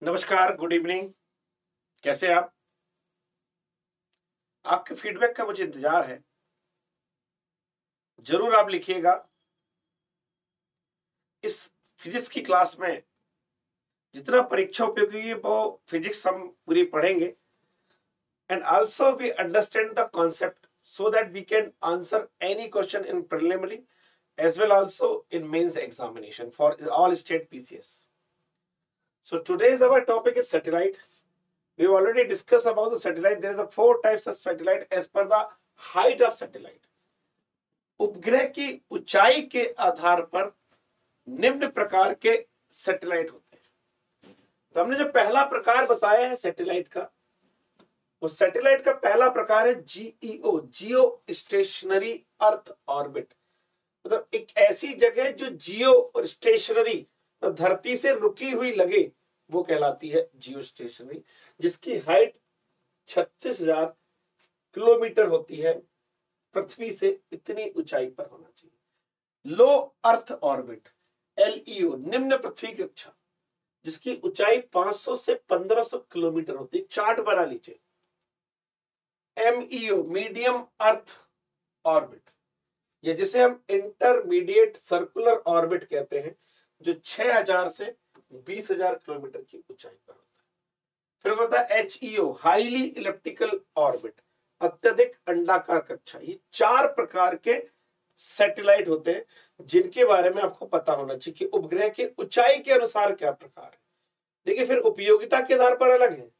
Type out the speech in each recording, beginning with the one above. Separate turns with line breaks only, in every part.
नमस्कार, good evening. कैसे हैं आप? आपके फीडबैक का मुझे इंतजार है। जरूर आप लिखिएगा। इस फिजिक्स की क्लास में जितना परीक्षा उपयोगी है वो फिजिक्स हम पूरी पढ़ेंगे and also we understand the concept so that we can answer any question in preliminary as well also in mains examination for all state PCS. So today's our topic is satellite. We've already discussed about the satellite. There are 4 types of satellite as per the height of satellite. उपग्रह की ऊंचाई के आधार पर निम्न प्रकार के satellite होते हैं। तो हमने जो पहला प्रकार बताया है सैटेलाइट का, वो सैटेलाइट का पहला प्रकार है जीईओ, जियो स्टेशनरी अर्थ ऑर्बिट। मतलब एक ऐसी जगह जो जियो और स्टेशनरी, तो धरती से रुकी हुई लगे, वो कहलाती है जियो स्टेशनरी, जिसकी हाइट 36,000 किलोमीटर होती है। पृथ्वी से इतनी ऊंचाई पर होना चाहिए। लो अर्थ ऑर्बिट, एलईओ, निम्न पृथ्वी की कक्षा, जिसकी ऊंचाई 500 से 1500 किलोमीटर होती है। चार्ट बना लीजिए। एमईओ, मीडियम अर्थ ऑर्बिट, ये जिसे हम इंटरमीडिएट सर्कुलर ऑर्बिट कहते हैं, जो 6000 से 20,000 किलोमीटर की ऊंचाई पर होता है। फिर होता है एचईओ, हाईली इलिप्टिकल ऑर्बिट, अत्यधिक अंडाकार कक्षा। ये 4 प्रकार के सैटेलाइट होते हैं जिनके बारे में आपको पता होना चाहिए कि उपग्रह के ऊंचाई के अनुसार क्या प्रकार है। देखिए, फिर उपयोगिता के आधार पर अलग है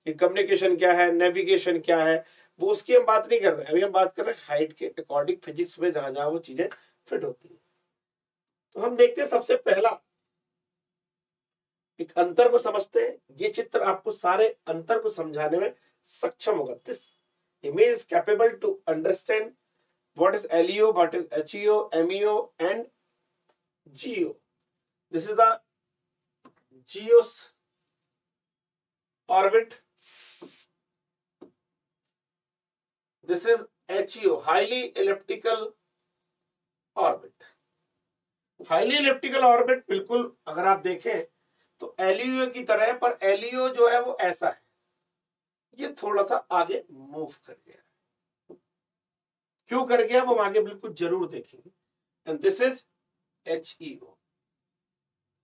कि कम्युनिकेशन क्या है, नेविगेशन क्या है, वो उसकी हम बात नहीं कर रहे हैं। अभी हम बात कर रहे हैं हाइट के अकॉर्डिंग फिजिक्स में जहां जहां वो चीजें फिट होती है। तो हम देखते हैं सबसे पहला एक अंतर को समझते हैं। ये चित्र आपको सारे अंतर को समझाने में सक्षम होगा। This image is capable to understand what is LEO, what is HEO, MEO and GEO. This is the GEO's orbit. This is HEO, highly elliptical orbit. Highly elliptical orbit बिल्कुल अगर आप देखें तो एलईओ की तरह है, पर एलईओ जो है वो ऐसा है, ये थोड़ा सा आगे मूव कर गया। क्यों कर गया वो हम आगे बिल्कुल जरूर देखेंगे। And this is HEO,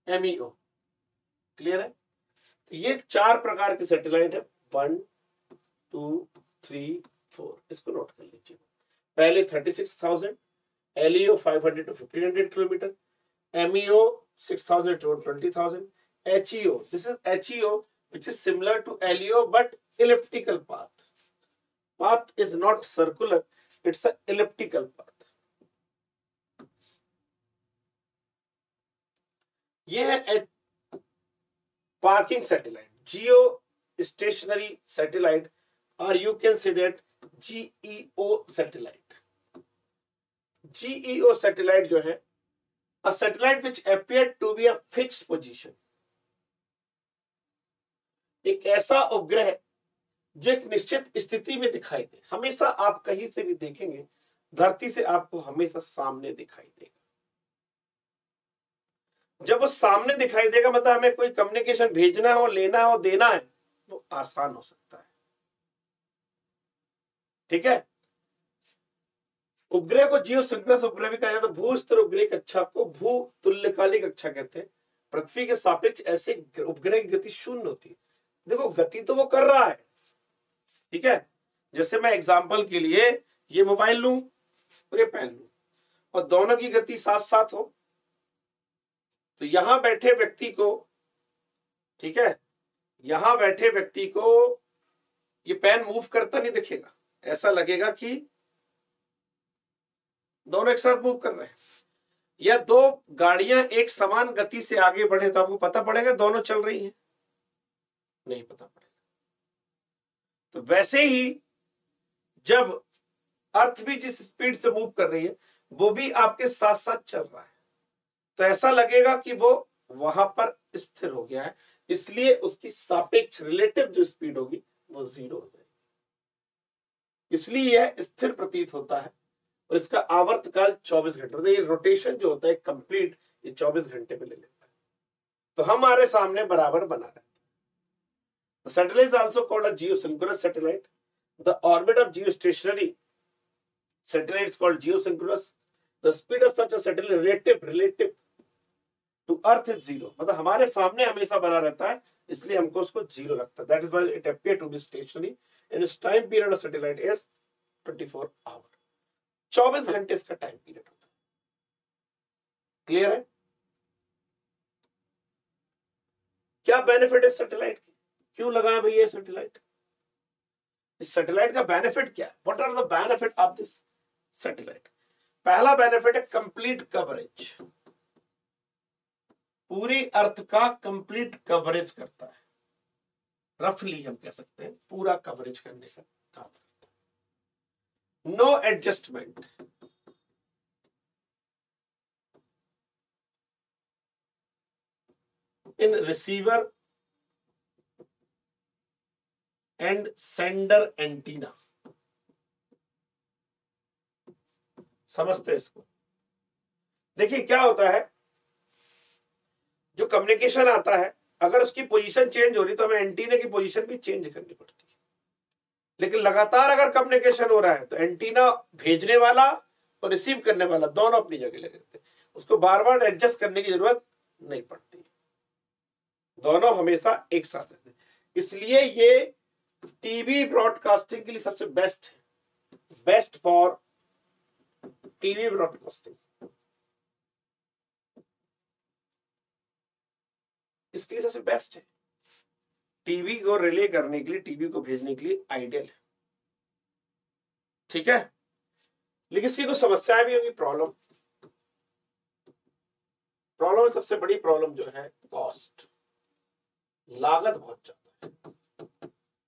MEO. Clear है? तो ये 4 प्रकार के सैटेलाइट है। 1 2 3 4, इसको नोट कर लीजिए। पहले 36,000, LEO 500 to 1500 kilometre, MEO 6,000 to 20,000, HEO, this is HEO which is similar to LEO but elliptical path. Path is not circular, it's a elliptical path. ये है parking satellite, geostationary satellite, और you can say that GEO satellite. GEO satellite जो है, a satellite which appeared to be a fixed position, एक ऐसा उपग्रह जो एक निश्चित स्थिति में दिखाई दे। हमेशा आप कहीं से भी देखेंगे, धरती से आपको हमेशा सामने दिखाई देगा। जब वो सामने दिखाई देगा, मतलब हमें कोई कम्युनिकेशन भेजना हो, लेना हो, देना है, वो आसान हो सकता है। ठीक है? उपग्रह को जियो सिंक्रोनस उपग्रह भी कहा जाता है। भूस्तर उपग्रह कक्षा को भू तुल्यकालिक कक्षा कहते हैं। पृथ्वी के सापेक्ष ऐसे उपग्रह की गति शून्य होती है। देखो, गति तो वो कर रहा है, ठीक है। जैसे मैं एग्जांपल के लिए ये मोबाइल लूं और ये पेन लूं, और दोनों की गति साथ साथ हो, तो यहां बैठे व्यक्ति को, ठीक है, यहां बैठे व्यक्ति को ये पेन मूव करता नहीं दिखेगा। ऐसा लगेगा कि दोनों एक साथ मूव कर रहे हैं। या 2 गाड़ियां एक समान गति से आगे बढ़े तो आपको पता पड़ेगा दोनों चल रही हैं? नहीं पता पड़ेगा। तो वैसे ही जब अर्थ भी जिस स्पीड से मूव कर रही है, वो भी आपके साथ साथ चल रहा है, तो ऐसा लगेगा कि वो वहां पर स्थिर हो गया है। इसलिए उसकी सापेक्ष रिलेटिव जो स्पीड होगी वो 0 हो जाएगी। इसलिए यह स्थिर प्रतीत होता है, और इसका आवर्तकाल 24 घंटे होता है। ये रोटेशन जो होता है कंप्लीट, ये 24 घंटे में ले लेता है। तो हमारे सामने बराबर बना रहता है। Satellite is also called a geosynchronous satellite. The orbit of geostationary satellite is called geosynchronous. The speed of such a satellite relative to Earth is zero. मतलब हमारे सामने हमेशा बना रहता है, इसलिए हमको उसको जीरो लगता है. That is why it appear to be stationary and its time period of satellite is 24 hours. 24 घंटे इसका टाइम पीरियड होता है. क्लियर है? क्या बेनिफिट है सैटेलाइट की? क्यों लगाया भैया सैटेलाइट? इस सैटेलाइट का बेनिफिट क्या है? What are the benefit of this satellite? पहला बेनिफिट है कंप्लीट कवरेज. पूरी अर्थ का कंप्लीट कवरेज करता है. रफली हम कह सकते हैं पूरा कवरेज करने का काम करता है. No adjustment. In receiver and sender antenna. समझते हैं इसको? देखिए क्या होता है, जो कम्युनिकेशन आता है, अगर उसकी पोजीशन चेंज हो रही तो हमें एंटीना की पोजीशन भी चेंज करनी पड़ती है. लेकिन लगातार अगर कम्युनिकेशन हो रहा है तो एंटीना भेजने वाला और रिसीव करने वाला दोनों अपनी जगह लगे रहते हैं. उसको बार बार एडजस्ट करने की जरूरत नहीं पड़ती. दोनों हमेशा एक साथ रहते हैं. इसलिए ये टीवी ब्रॉडकास्टिंग के लिए सबसे बेस्ट है. Best for TV broadcasting. इसके लिए सबसे बेस्ट है. टीवी को रिले करने के लिए, टीवी को भेजने के लिए आइडियल है. ठीक है? लेकिन इसकी कुछ समस्याएं भी होगी. प्रॉब्लम में सबसे बड़ी प्रॉब्लम जो है कॉस्ट. लागत बहुत ज्यादा है.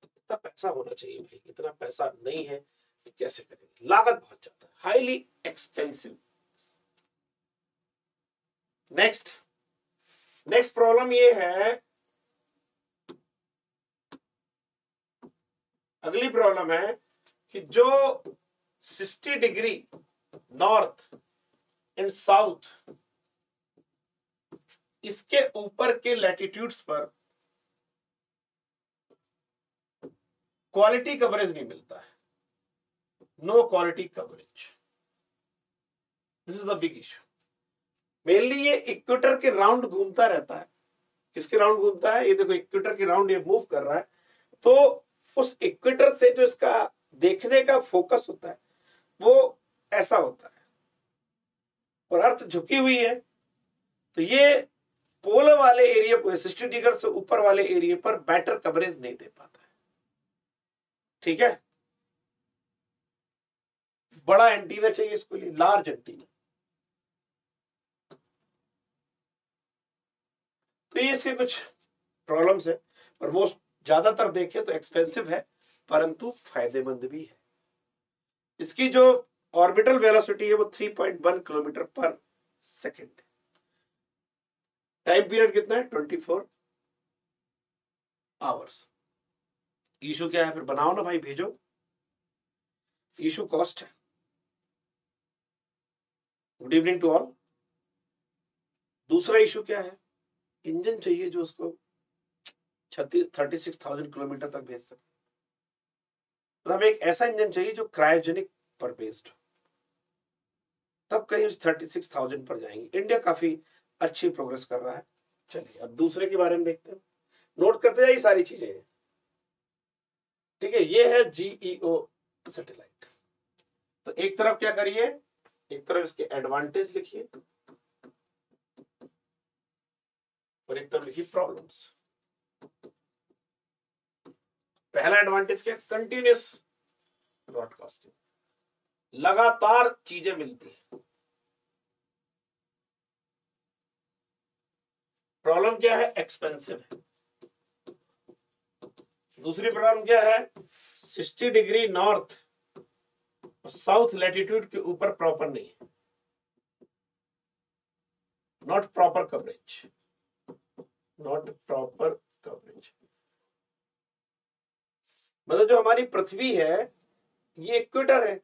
इतना पैसा होना चाहिए भाई, इतना पैसा नहीं है तो कैसे करेंगे? लागत बहुत ज्यादा है. Highly expensive. नेक्स्ट प्रॉब्लम ये है, अगली प्रॉब्लम है कि जो 60 डिग्री नॉर्थ एंड साउथ, इसके ऊपर के लैटिट्यूड्स पर क्वालिटी कवरेज नहीं मिलता है. No quality coverage. This is the big issue. Mainly ये इक्वेटर के राउंड घूमता रहता है. किसके राउंड घूमता है? ये देखो इक्वेटर के राउंड ये मूव कर रहा है. तो उस इक्वेटर से जो इसका देखने का फोकस होता है वो ऐसा होता है, और अर्थ झुकी हुई है तो ये पोल वाले एरिया को 60 डिग्री से ऊपर वाले एरिया पर बेटर कवरेज नहीं दे पाता है. ठीक है? बड़ा एंटीना चाहिए इसके लिए, लार्ज एंटीना. तो ये इसके कुछ प्रॉब्लम्स है, और मोस्ट ज्यादातर देखें तो एक्सपेंसिव है परंतु फायदेमंद भी है. इसकी जो ऑर्बिटल वेलोसिटी है वो 3.1 किलोमीटर पर सेकेंड. टाइम पीरियड कितना है? 24 आवर्स. इशू क्या है? फिर बनाओ ना भाई, भेजो. इशू कॉस्ट है. Good evening to all. दूसरा इशू क्या है? इंजन चाहिए जो उसको 36,000 किलोमीटर तक भेज सके. मतलब एक ऐसा इंजन चाहिए जो क्रायोजेनिक पर बेस्ड हो, तब कहीं 36,000 पर जाएंगे. इंडिया काफी अच्छी प्रोग्रेस कर रहा है. चलिए अब दूसरे के बारे में देखते हैं. नोट करते जाइए सारी चीजें. ठीक है? ये है जीईओ सैटेलाइट. तो एक तरफ क्या करिए, एक तरफ इसके एडवांटेज लिखिए और एक तरफ लिखिए प्रॉब्लम्स. पहला एडवांटेज क्या? Continuous broadcasting. लगातार चीजें मिलती है. प्रॉब्लम क्या है? एक्सपेंसिव है. दूसरी प्रॉब्लम क्या है? 60 डिग्री नॉर्थ और साउथ लैटिट्यूड के ऊपर प्रॉपर नहीं है. Not proper coverage. Not proper coverage. मतलब जो हमारी पृथ्वी है ये इक्वेटर है,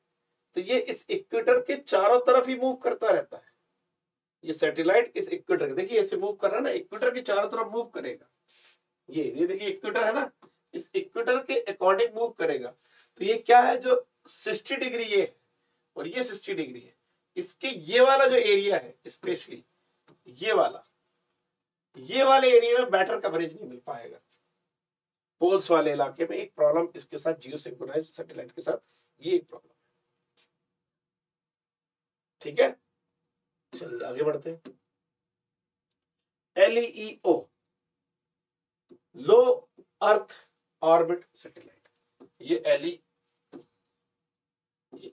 तो ये इस इक्वेटर के चारों तरफ ही मूव करता रहता है. ये सैटेलाइट इस इक्वेटर, देखिए ऐसे मूव कर रहा है ना, इक्वेटर के चारों तरफ मूव करेगा. ये देखिए इक्वेटर है ना, इस इक्वेटर के अकॉर्डिंग मूव करेगा। तो ये क्या है, जो 60 डिग्री ये है और ये 60 डिग्री है, इसके ये वाला जो एरिया है, स्पेशली ये वाले एरिया में बेटर कवरेज नहीं मिल पाएगा। पोल्स वाले इलाके में एक प्रॉब्लम इसके साथ, जियो सिंक्रोनाइज्ड सैटेलाइट के साथ ये एक प्रॉब्लम। ठीक है, चलिए आगे बढ़ते हैं। LEO, लो अर्थ ऑर्बिट सैटेलाइट। ये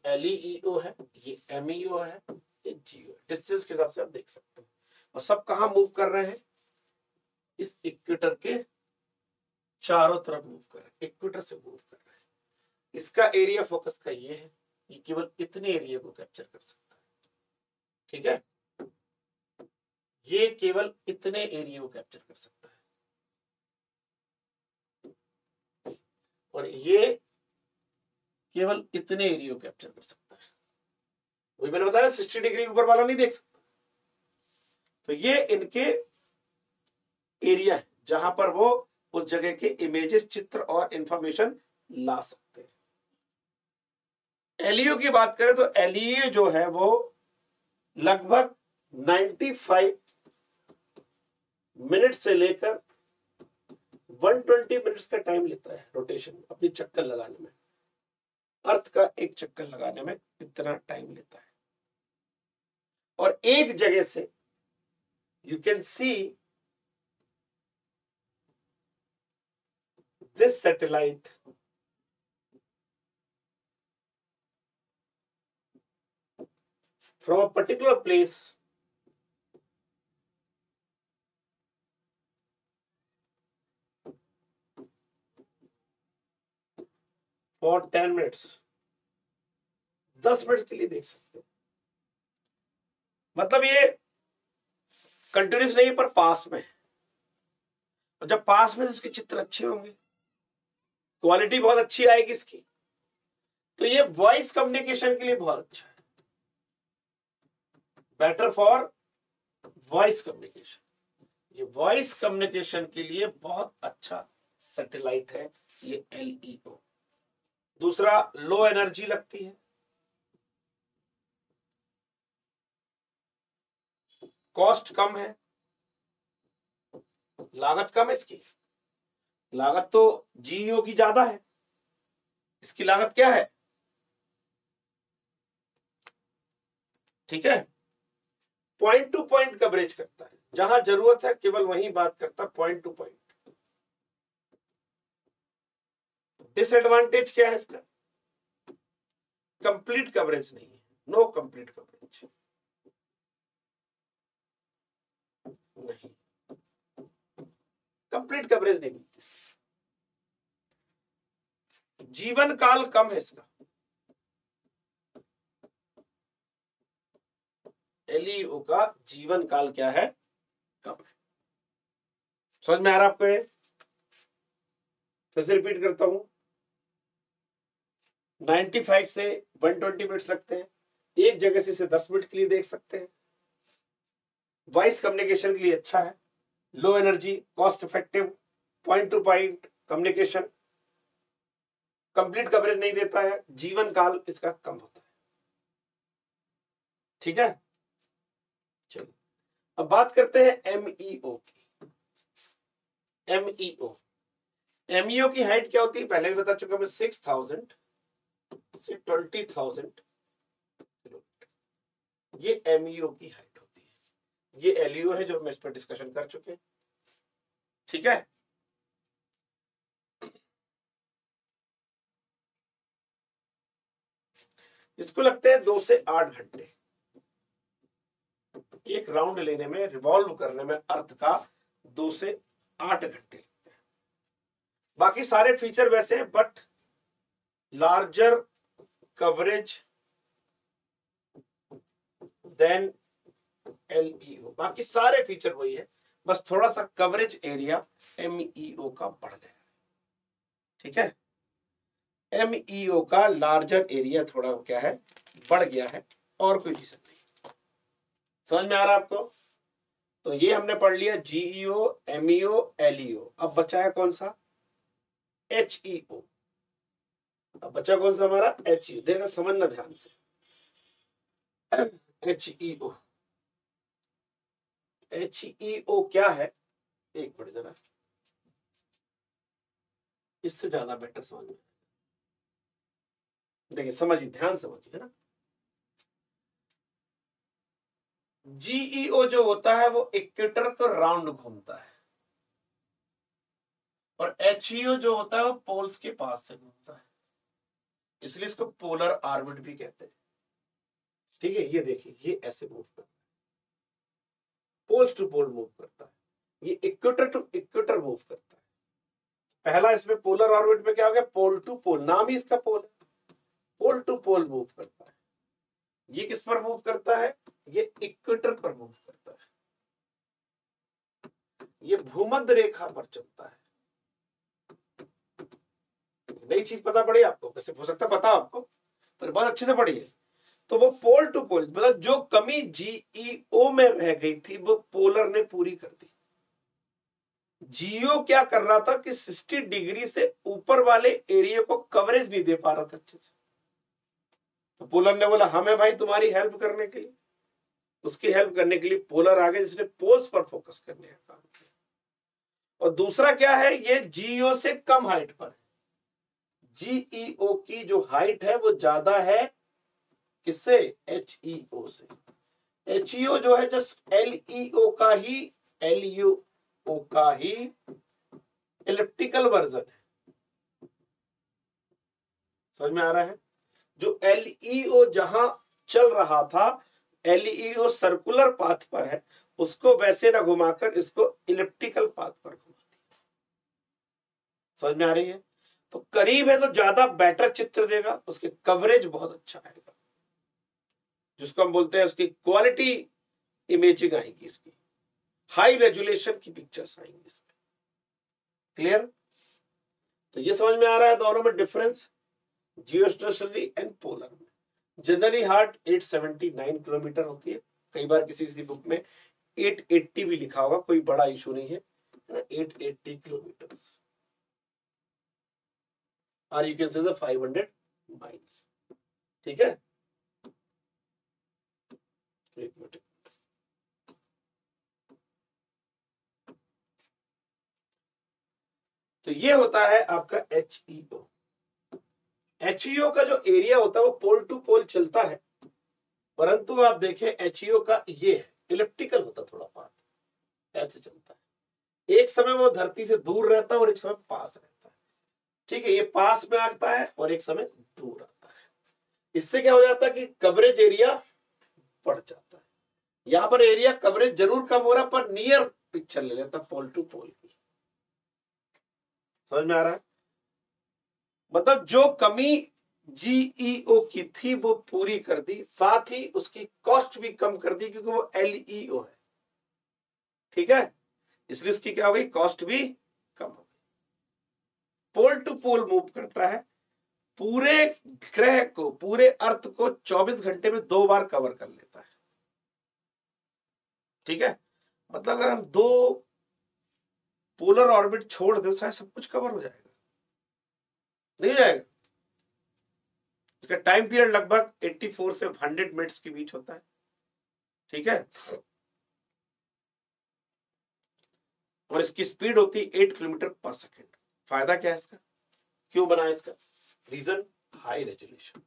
LEO है, ये MEO है, ये GEO है। डिस्टेंस के हिसाब से आप देख सकते हैं। और सब कहां मूव कर रहे हैं, इस इक्वेटर के चारों तरफ मूव कर रहे हैं, इक्वेटर से मूव कर रहे हैं। इसका एरिया फोकस का ये है, ये केवल इतने एरिया को कैप्चर कर सकता है। ठीक है, ये केवल इतने एरिया को कैप्चर कर सकता है और ये केवल इतने एरिया को कैप्चर कर सकता है। वही मैंने बताया 60 डिग्री ऊपर वाला नहीं देख सकता। तो ये इनके एरिया है जहां पर वो उस जगह के इमेजेस, चित्र और इंफॉर्मेशन ला सकते हैं। LEO की बात करें तो LEO जो है वो लगभग 95 मिनट से लेकर 120 मिनट्स का टाइम लेता है रोटेशन, अपनी चक्कर लगाने में। अर्थ का एक चक्कर लगाने में इतना टाइम लेता है। और एक जगह से you can see this satellite from a particular place for 10 minutes, 10 minute के लिए देख सकते हो। मतलब ये कंटिन्यूस नहीं पर पास में, और जब पास में तो उसके चित्र अच्छे होंगे, क्वालिटी बहुत अच्छी आएगी इसकी। तो ये वॉइस कम्युनिकेशन के लिए बहुत अच्छा है, बेटर फॉर वॉइस कम्युनिकेशन। ये वॉइस कम्युनिकेशन के लिए बहुत अच्छा सैटेलाइट है ये LEO। दूसरा, लो एनर्जी लगती है, कॉस्ट कम है, लागत कम है इसकी। लागत तो GEO की ज्यादा है, इसकी लागत क्या है? ठीक है, पॉइंट टू पॉइंट कवरेज करता है, जहां जरूरत है केवल वहीं बात करता, पॉइंट टू पॉइंट। डिसएडवांटेज क्या है इसका? कंप्लीट कवरेज नहीं है, नो कंप्लीट कवरेज नहीं, कंप्लीट कवरेज नहीं मिलती। जीवन काल कम है इसका, LEO का जीवन काल क्या है? कम है। समझ में आ रहा आपको? फिर से रिपीट करता हूं, 95 से 120 मिनट्स लगते हैं, एक जगह से इसे 10 मिनट के लिए देख सकते हैं। वॉइस कम्युनिकेशन के लिए अच्छा है, low energy, cost effective, point two point communication, complete coverage नहीं देता है, जीवन काल इसका कम होता है। ठीक है, चलिए अब बात करते हैं MEO की। MEO की हाइट क्या होती है? पहले भी बता चुका मैं, 6000 से 20,000 किलोमीटर, ये MEO की हाइट होती है। ये LEO है जो हम इस पर डिस्कशन कर चुके हैं। ठीक है, इसको लगते हैं 2 से 8 घंटे एक राउंड लेने में, रिवॉल्व करने में अर्थ का 2 से 8 घंटे लगते हैं। बाकी सारे फीचर वैसे हैं, but larger coverage than LEO। बाकी सारे फीचर वही है, बस थोड़ा सा कवरेज एरिया MEO का बढ़ गया। ठीक है, MEO का लार्जर एरिया थोड़ा क्या है, बढ़ गया है, और कोई रीजन नहीं। समझ में आ रहा है आपको? तो ये हमने पढ़ लिया GEO, MEO, LEO। अब बचा है कौन सा? HEO। अब बच्चा कौन सा हमारा HEO, देखना समझना ध्यान से। HEO, HEO क्या है, एक मिनट जरा, इससे ज्यादा बेटर समझ में, देखिए समझिए, ध्यान समझिए ना। GEO जो होता है वो इक्वेटर को राउंड घूमता है, और HEO जो होता है वो पोल्स के पास से घूमता है, इसलिए इसको पोलर ऑर्बिट भी कहते हैं। ठीक है, ये देखिए, ये ऐसे मूव करता है, पोल्स टू पोल मूव करता है, ये इक्वेटर टू इक्वेटर मूव करता है। पहला इसमें पोलर ऑर्बिट में क्या हो गया, पोल टू पोल, नाम ही इसका पोल है, पोल टू पोल मूव करता है। ये किस पर मूव करता है, ये इक्वेटर पर मूव करता है, ये भूमध्य रेखा पर चलता है। नई चीज पता पड़ी आपको, वैसे हो सकता पता आपको, पर बहुत अच्छे से पढ़िए। तो वो पोल टू पोल, मतलब जो कमी GEO में रह गई थी वो पोलर ने पूरी कर दी। GEO क्या कर रहा था कि 60 डिग्री से ऊपर वाले एरिया को कवरेज नहीं दे पा रहा था अच्छे से, तो पोलर ने बोला हमें भाई तुम्हारी हेल्प करने के लिए, उसकी हेल्प करने के लिए पोलर आ गए, जिसने पोल्स पर फोकस करने का काम किया। और दूसरा क्या है, ये GEO से कम हाइट पर है, GEO की जो हाइट है वो ज्यादा है किससे, HEO से। HEO जो है जस्ट LEO का ही, LEO का ही इलिप्टिकल वर्जन है। समझ में आ रहा है, जो LEO जहां चल रहा था, LEO सर्कुलर पाथ पर है, उसको वैसे ना घुमाकर इसको इलिप्टिकल पाथ पर घुमा दिया। समझ में आ रही है, तो करीब है तो ज्यादा बेटर चित्र देगा, उसके कवरेज बहुत अच्छा आएगा, जिसको हम बोलते हैं उसकी क्वालिटी इमेजिंग आएगी, इसकी हाई रेजोल्यूशन की पिक्चर्स आएंगी इसमें। क्लियर, तो ये समझ में आ रहा है दोनों में डिफरेंस, जियोस्टेशनरी एंड पोलर में। जनरली हार्ट 879 किलोमीटर होती है, कई बार किसी किसी बुक में 880 भी लिखा होगा, कोई बड़ा इशू नहीं है ना, 880 किलोमीटर, और यू कैन से द 500 माइल्स। ठीक है, एक मिनट, तो ये होता है आपका HEO। HEO का जो एरिया होता है वो पोल टू पोल चलता है, परंतु आप देखें HEO का ये इलिप्टिकल होता, थोड़ा पाथ ऐसे चलता है, एक समय वो धरती से दूर रहता है और एक समय पास रहता है। ठीक है, ये पास में आता है और एक समय दूर आता है, इससे क्या हो जाता है कि कवरेज एरिया बढ़ जाता है। यहां पर एरिया कवरेज जरूर कम हो रहा, पर नियर पिक्चर ले लेता पोल टू पोल की। समझ में आ रहा है, मतलब जो कमी GEO की थी वो पूरी कर दी, साथ ही उसकी कॉस्ट भी कम कर दी, क्योंकि वो LEO है। ठीक है, इसलिए उसकी क्या हो गई, कॉस्ट भी कम हो गई। पोल टू पोल मूव करता है, पूरे ग्रह को, पूरे अर्थ को 24 घंटे में 2 बार कवर कर लेता है। ठीक है, मतलब अगर हम 2 पोलर ऑर्बिट छोड़ दें शायद सब कुछ कवर हो जाएगा, नहीं जाएगा। इसका टाइम पीरियड लगभग 84 से 100 मिनट्स के बीच होता है। ठीक है, और इसकी स्पीड होती है 8 किलोमीटर पर सेकेंड। फायदा क्या है इसका, क्यों बना है इसका reason, high resolution,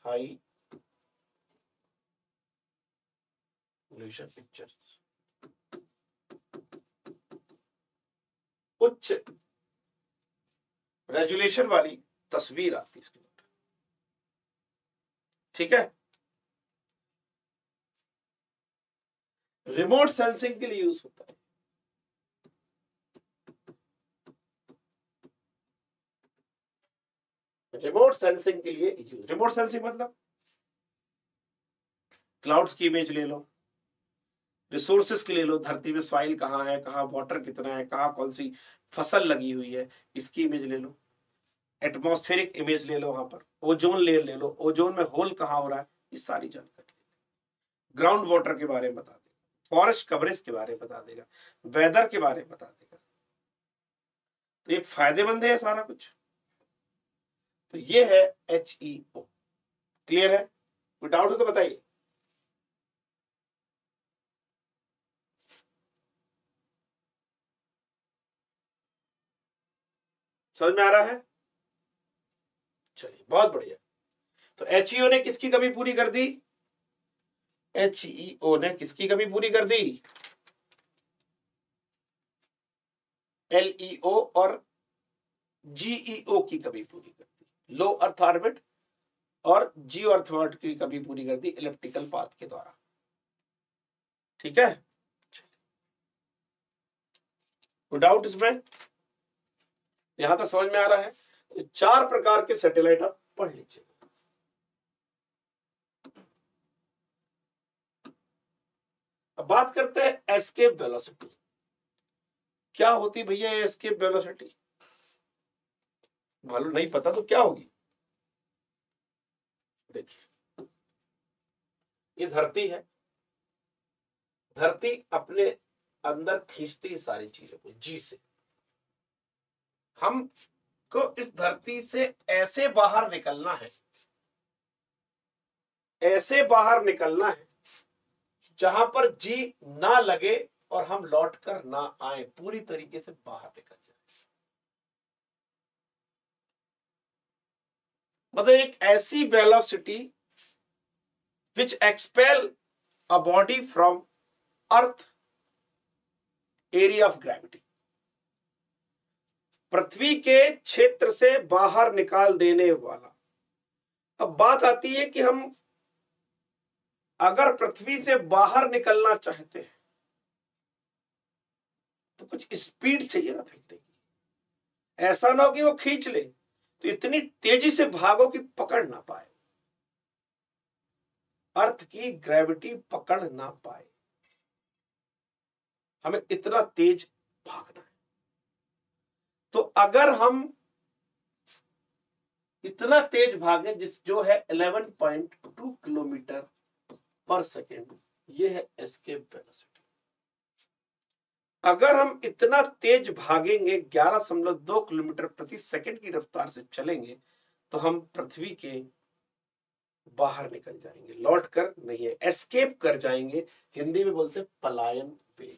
high resolution pictures, उच्च रेजोल्यूशन वाली तस्वीर आती है इसके अंदर। ठीक है, रिमोट सेंसिंग के लिए यूज होता है। रिमोट सेंसिंग के लिए, रिमोट सेंसिंग मतलब क्लाउड्स की इमेज ले लो, रिसोर्सेस की ले लो, धरती में सॉइल कहाँ है, कहाँ वाटर कितना है, कहाँ कौन सी फसल लगी हुई है, इसकी इमेज ले लो। एटमॉस्फेरिक इमेज ले लो, वहां पर ओजोन लेयर ले लो, ओजोन में होल कहाँ हो रहा है, ये सारी जानकारी। ग्राउंड वाटर के बारे में बता देगा, फॉरेस्ट कवरेज के बारे में बता देगा, वेदर के बारे में बता देगा। तो ये फायदेमंद है सारा कुछ। तो ये है HEO। क्लियर है? कोई डाउट हो तो बताइए। समझ में आ रहा है? चलिए बहुत बढ़िया। तो HEO ने किसकी कमी पूरी कर दी? HEO ने किसकी कमी पूरी कर दी? LEO और GEO की कमी पूरी कर दी। लो अर्थ ऑर्बिट और जियो अर्थ ऑर्बिट की कमी पूरी कर दी इलिप्टिकल पाथ के द्वारा। ठीक है? कोई डाउट इसमें? यहां तक समझ में आ रहा है? तो 4 प्रकार के सैटेलाइट आप पढ़ लीजिए। अब बात करते हैं एस्केप वेलोसिटी। क्या होती भैया एस्केप वेलोसिटी? मालूम नहीं पता तो क्या होगी? देखिए, ये धरती है। धरती अपने अंदर खींचती सारी चीजों को जी से। हमको इस धरती से ऐसे बाहर निकलना है, ऐसे बाहर निकलना है जहां पर जी ना लगे और हम लौट कर ना आए, पूरी तरीके से बाहर निकल जाए। मतलब एक ऐसी velocity which expel a body from earth area of gravity, पृथ्वी के क्षेत्र से बाहर निकाल देने वाला। अब बात आती है कि हम अगर पृथ्वी से बाहर निकलना चाहते हैं तो कुछ स्पीड चाहिए ना फेंकने की। ऐसा ना हो कि वो खींच ले तो इतनी तेजी से भागो कि पकड़ ना पाए, अर्थ की ग्रेविटी पकड़ ना पाए। हमें इतना तेज भागना है। तो अगर हम इतना तेज भागे जो है 11.2 किलोमीटर पर सेकेंड, ये है एस्केप वेलोसिटी। अगर हम इतना तेज भागेंगे 11.2 किलोमीटर प्रति सेकंड की रफ्तार से चलेंगे तो हम पृथ्वी के बाहर निकल जाएंगे, लौट कर नहीं है, एस्केप कर जाएंगे। हिंदी में बोलते हैं पलायन वेग।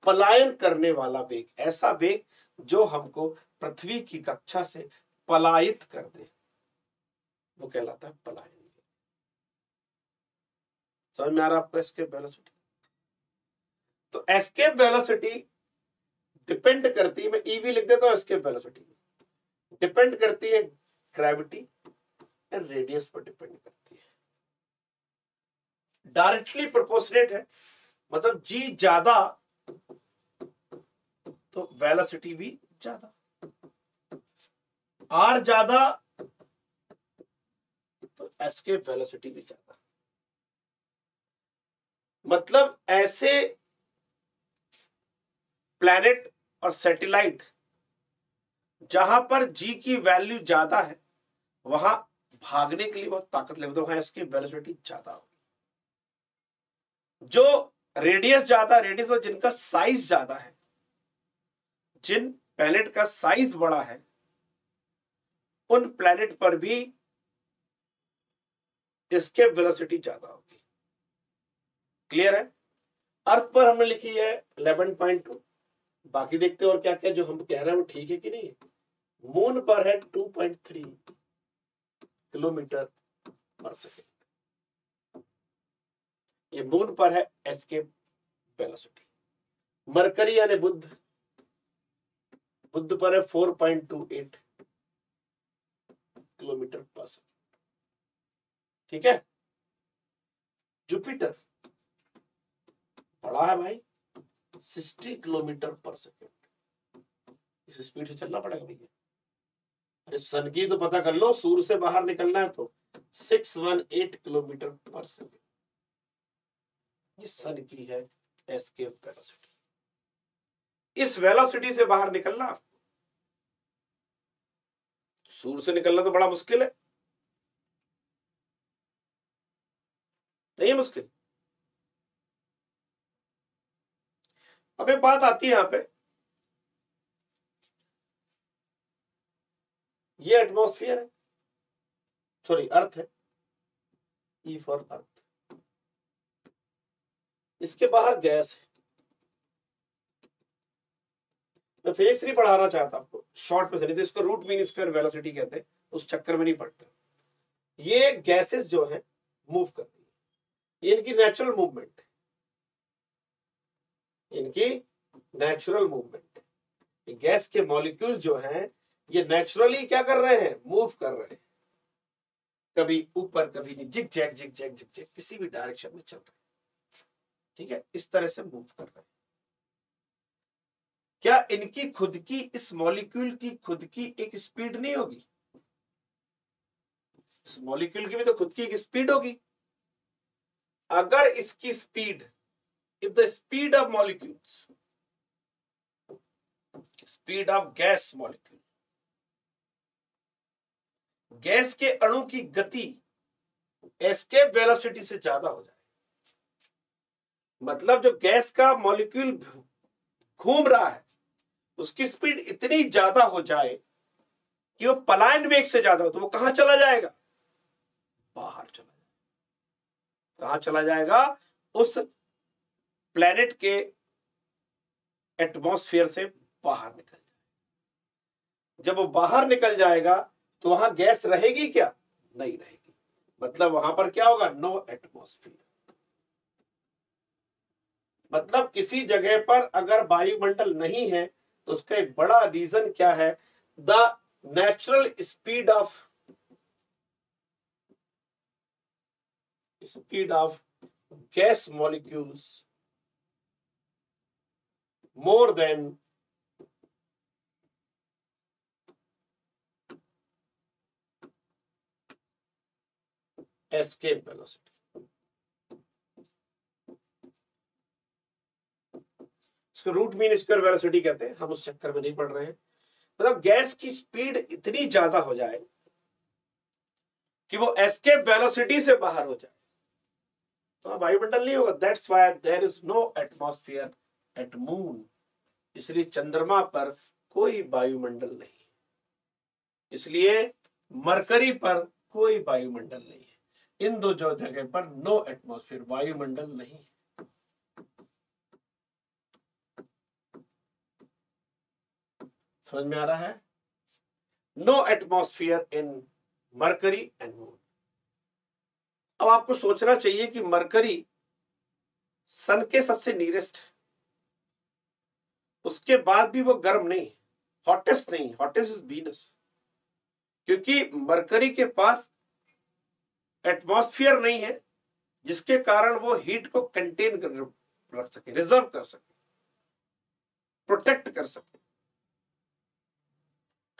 पलायन करने वाला वेग, ऐसा वेग जो हमको पृथ्वी की कक्षा से पलायित कर दे, वो कहलाता है पलायन। समझ में आ रहा है आपको एस्केप वेलोसिटी? तो एस्केप वेलोसिटी डिपेंड करती है, मैं ईवी लिख देता हूं एस्केप वेलोसिटी, डिपेंड करती है ग्रेविटी एंड रेडियस पर डिपेंड करती है। डायरेक्टली प्रोपोर्शनेट है, मतलब जी ज्यादा तो वेलोसिटी भी ज्यादा, आर ज्यादा तो एस्केप वेलोसिटी भी ज्यादा। मतलब ऐसे प्लैनेट और सैटेलाइट जहां पर जी की वैल्यू ज्यादा है वहां भागने के लिए बहुत ताकत लगती है, वहां एस्केप वेलोसिटी ज्यादा होगी। जो रेडियस ज्यादा, रेडियस और जिनका साइज ज्यादा है, जिन प्लैनेट का साइज बड़ा है, उन प्लैनेट पर भी एस्केप वेलोसिटी ज्यादा होगी। क्लियर है? अर्थ पर हमने लिखी है 11.2। बाकी देखते हैं और क्या क्या जो हम कह रहे हैं वो ठीक है कि नहीं है। मून पर है 2.3 किलोमीटर पर सेकेंड, ये मून पर है एस्केप वेलोसिटी। मरकरी यानी बुध, बुध पर है 4.28 किलोमीटर पर सेकेंड। ठीक है? जुपिटर बड़ा है भाई, 60 किलोमीटर पर सेकेंड। इस स्पीड से चलना पड़ेगा भैया। अरे सन की तो पता कर लो, सूर्य से बाहर निकलना है तो 618 किलोमीटर पर सेकेंड, ये सन की है एस्केप वेलोसिटी। इस वेलोसिटी से बाहर निकलना, सूर्य से निकलना तो बड़ा मुश्किल है, नहीं मुश्किल। अब एक बात आती है यहां पे, ये एटमॉस्फेयर है, सॉरी अर्थ है, ई फॉर अर्थ। इसके बाहर गैस है। मैं फिजिक्स नहीं पढ़ाना चाहता आपको, शॉर्ट में से, नहीं तो इसको रूट मीन स्क्वायर वेलोसिटी कहते हैं, उस चक्कर में नहीं पड़ते। ये गैसेस जो है मूव करती है, ये इनकी नेचुरल मूवमेंट है, इनकी नेचुरल मूवमेंट है। गैस के मॉलिक्यूल जो हैं ये नेचुरली क्या कर रहे हैं, मूव कर रहे हैं, कभी ऊपर कभी नहीं, zig zag zig zag zig zag, किसी भी डायरेक्शन में चल रहे हैं। ठीक है, इस तरह से मूव कर रहे हैं। क्या इनकी खुद की, इस मॉलिक्यूल की खुद की एक स्पीड नहीं होगी? इस मॉलिक्यूल की भी तो खुद की एक स्पीड होगी। अगर इसकी speed, if the speed of molecules, speed of gas molecule, gas के अणु की गति एस्केप वेलोसिटी से ज्यादा हो जाए, मतलब जो गैस का मॉलिक्यूल घूम रहा है उसकी स्पीड इतनी ज्यादा हो जाए कि वो पलायन वेग से ज्यादा हो, तो वो कहां चला जाएगा? बाहर चला जाएगा। कहां चला जाएगा? उस प्लेनेट के एटमॉस्फेयर से बाहर निकल जाएगा। जब वो बाहर निकल जाएगा तो वहां गैस रहेगी क्या? नहीं रहेगी। मतलब वहां पर क्या होगा? No atmosphere. मतलब किसी जगह पर अगर वायुमंडल नहीं है तो उसका एक बड़ा रीजन क्या है? The natural speed of gas molecules more than escape velocity. इसको रूट मीन स्क्वायर वेलोसिटी कहते हैं, हम उस चक्कर में नहीं पड़ रहे हैं। मतलब गैस की स्पीड इतनी ज्यादा हो जाए कि वो एस्केप वेलोसिटी से बाहर हो जाए, तो वायुमंडल नहीं होगा। That's why there is no atmosphere at moon. इसलिए चंद्रमा पर कोई वायुमंडल नहीं, इसलिए मरकरी पर कोई वायुमंडल नहीं है। इन दो जो जगह पर नो एटमॉस्फेयर, वायुमंडल नहीं है। समझ में आ रहा है? No atmosphere in Mercury and moon. अब आपको सोचना चाहिए कि मरकरी सन के सबसे नियरेस्ट, उसके बाद भी वो गर्म नहीं, हॉटेस्ट नहीं, हॉटेस्ट इज वीनस, क्योंकि मरकरी के पास एटमॉस्फेयर नहीं है जिसके कारण वो हीट को कंटेन कर रख सके, रिजर्व कर सके, प्रोटेक्ट कर सके,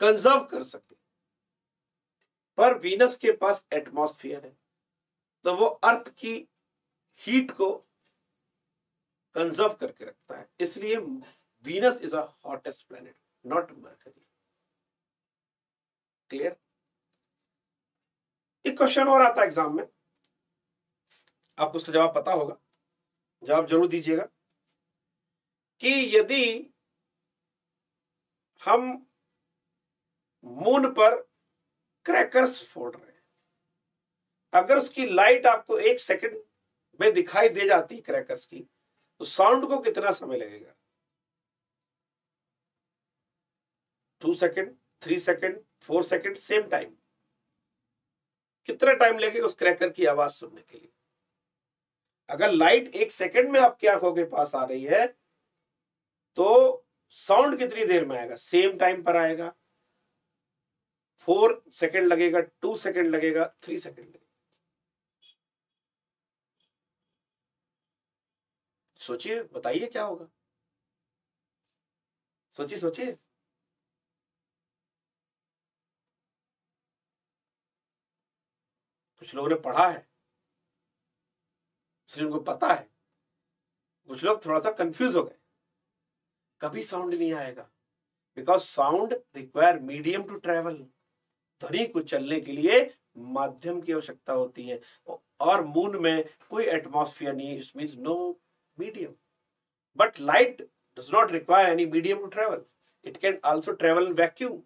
कंजर्व कर सके। पर वीनस के पास एटमॉस्फेयर है, तो वो अर्थ की हीट को कंजर्व करके रखता है। इसलिए Venus is a hottest planet, not mercury. Clear? एक क्वेश्चन और आता है एग्जाम में, आपको उसका जवाब पता होगा, जवाब जरूर दीजिएगा, कि यदि हम मून पर क्रैकर्स फोड़ रहे हैं, अगर उसकी लाइट आपको 1 सेकंड में दिखाई दे जाती क्रैकर्स की, तो साउंड को कितना समय लगेगा? 2 second, 3 second, 4 second, same time? कितना टाइम लगेगा उस क्रैकर की आवाज सुनने के लिए? अगर लाइट 1 सेकंड में आपकी आंखों के पास आ रही है तो साउंड कितनी देर में आएगा? सेम टाइम पर आएगा। 4 सेकंड लगेगा, 2 सेकंड लगेगा, 3 सेकंड लगेगा। सोचिए, बताइए क्या होगा? सोचिए सोचिए। कुछ लोगों ने पढ़ा है इसलिए उनको पता है, कुछ लोग थोड़ा सा कंफ्यूज हो गए। कभी साउंड नहीं आएगा, because sound require medium to travel. ध्वनि को चलने के लिए माध्यम की आवश्यकता होती है, और मून में कोई एटमॉस्फेयर नहीं है, it means no medium. But light does not require any medium to travel, it can also travel in vacuum.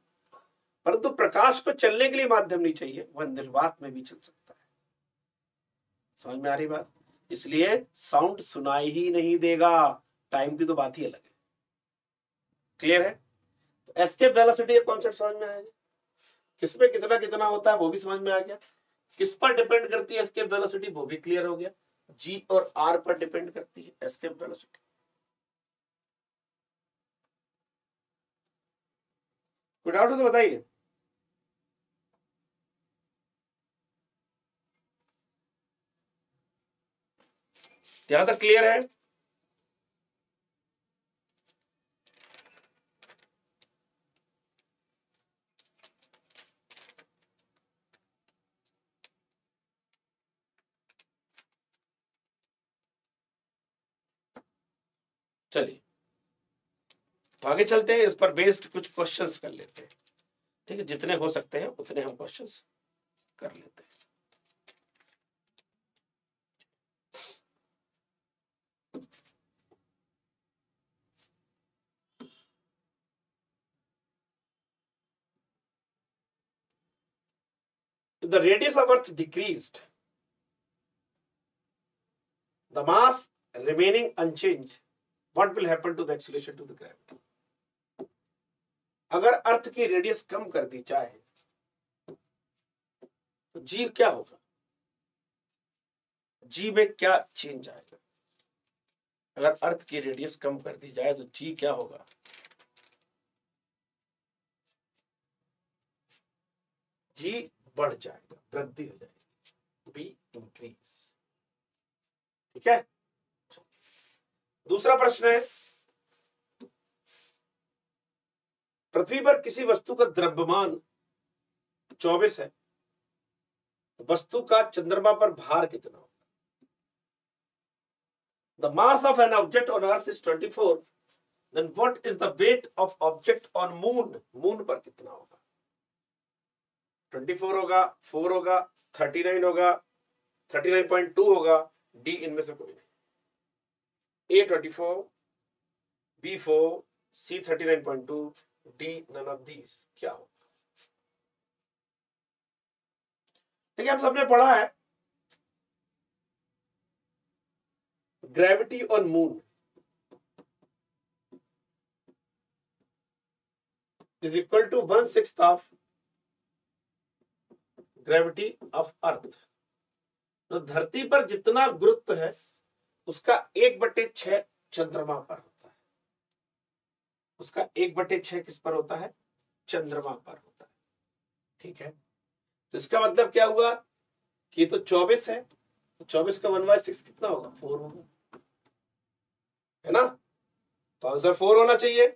परंतु प्रकाश को चलने के लिए माध्यम नहीं चाहिए, वह निर्वात में भी चल सकता है। समझ में आ रही बात? इसलिए साउंड सुनाई ही नहीं देगा, टाइम की तो बात ही अलग है। क्लियर है? तो एस्केप वेलोसिटी का कॉन्सेप्ट समझ में आएगा, किसमें कितना कितना होता है वो भी समझ में आ गया, किस पर डिपेंड करती है एस्केप वेलोसिटी वो भी क्लियर हो गया, जी और आर पर डिपेंड करती है एस्केप वेलोसिटी। कोई डाउट हो तो बताइए। यहां तक क्लियर है? चलिए तो आगे चलते हैं, इस पर बेस्ड कुछ क्वेश्चंस कर लेते हैं। ठीक है, जितने हो सकते हैं उतने हम क्वेश्चंस कर लेते हैं। If the radius of Earth decreased, the mass remaining unchanged, what will happen to the acceleration to the gravity? अगर अर्थ की रेडियस कम कर दी जाए तो जी क्या होगा, जी में क्या चेंज आएगा? अगर अर्थ की रेडियस कम कर दी जाए तो जी क्या होगा? जी बढ़ जाएगा, वृद्धि हो जाएगी, बी इंक्रीज। ठीक है, दूसरा प्रश्न है, पृथ्वी पर किसी वस्तु का द्रव्यमान 24 है, वस्तु का चंद्रमा पर भार कितना होगा? The mass of an object on earth is 24, then what is the weight of object on moon? Moon पर कितना होगा? 24 होगा, 4 होगा, 39 होगा, 39.2 होगा, डी इनमें से कोई नहीं। A 24, B 4, C 39.2, D none of these। क्या होगा? ठीक है, हम सबने पढ़ा है gravity on moon is equal to 1/6 of gravity of earth. तो धरती पर जितना गुरुत्व है उसका 1/6 चंद्रमा पर होता है, उसका 1/6 किस पर होता है? चंद्रमा पर होता है। ठीक है, तो इसका मतलब क्या हुआ कि तो 24 है, तो 24 का 1/6 कितना होगा? 4 होगा, है ना? तो आंसर 4 होना चाहिए।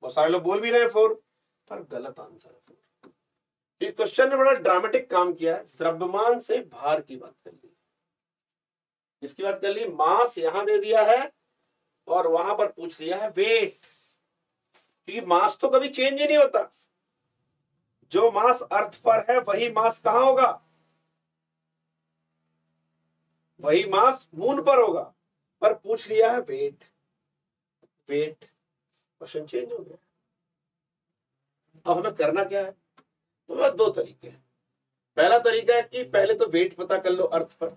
बहुत सारे लोग बोल भी रहे हैं 4, पर गलत आंसर है 4। ये क्वेश्चन ने बड़ा ड्रामेटिक काम किया है, द्रव्यमान से भार की बात कर ली, इसकी बात कर ली, मास यहां दे दिया है और वहां पर पूछ लिया है वेट, क्योंकि मास तो कभी चेंज ही नहीं होता। जो मास अर्थ पर है वही मास कहां होगा? वही मास मून पर होगा, पर पूछ लिया है वेट। वेट, क्वेश्चन चेंज हो गया। अब हमें करना क्या है? तो दो तरीके हैं। पहला तरीका है कि पहले तो वेट पता कर लो अर्थ पर,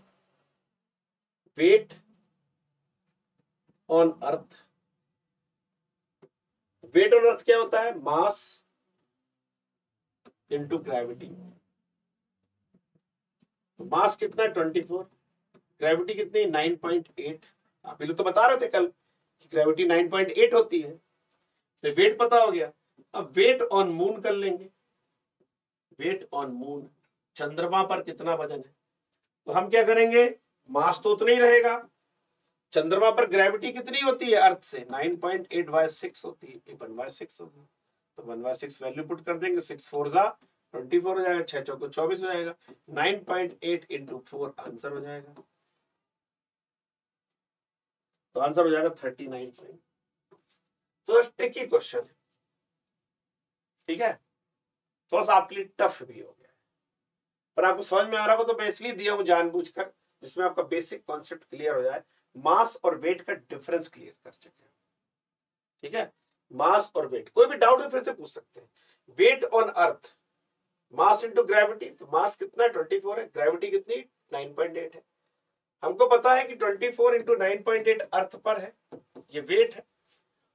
weight on earth. Weight on earth क्या होता है? Mass into gravity. मास कितना है? 24, ग्रेविटी कितनी? 9.8। आप लोग तो बता रहे थे कल कि ग्रेविटी 9.8 होती है, तो वेट पता हो गया। अब वेट ऑन मून कर लेंगे, वेट ऑन मून, चंद्रमा पर कितना वजन है? तो हम क्या करेंगे, मास तो उतना ही रहेगा, चंद्रमा पर ग्रेविटी कितनी होती है अर्थ से? 9.8/6 होती है, 1/6 होगी, तो 1/6 वैल्यू पुट कर देंगे, 6 4 24 हो जाएगा, 6 चौको 24 हो जाएगा, 9.8 × 4 आंसर हो जाएगा। तो आंसर हो जाएगा 39। तो ट्रिकी क्वेश्चन है, ठीक है, थोड़ा सा आपके लिए टफ भी हो गया है, पर आपको समझ में आ रहा हो तो मैं इसलिए दिया हूं जानबूझकर, जिसमें आपका बेसिक कॉन्सेप्ट क्लियर हो जाए, मास और वेट का डिफरेंस क्लियर कर सके। ठीक है, मास और वेट, कोई भी डाउट है फिर से पूछ सकते हैं। Weight on earth mass into gravity, तो मास कितना है 24 है, ग्रेविटी कितनी 9.8 है। हमको पता है कि 24 इंटू 9.8 अर्थ पर है, ये वेट है,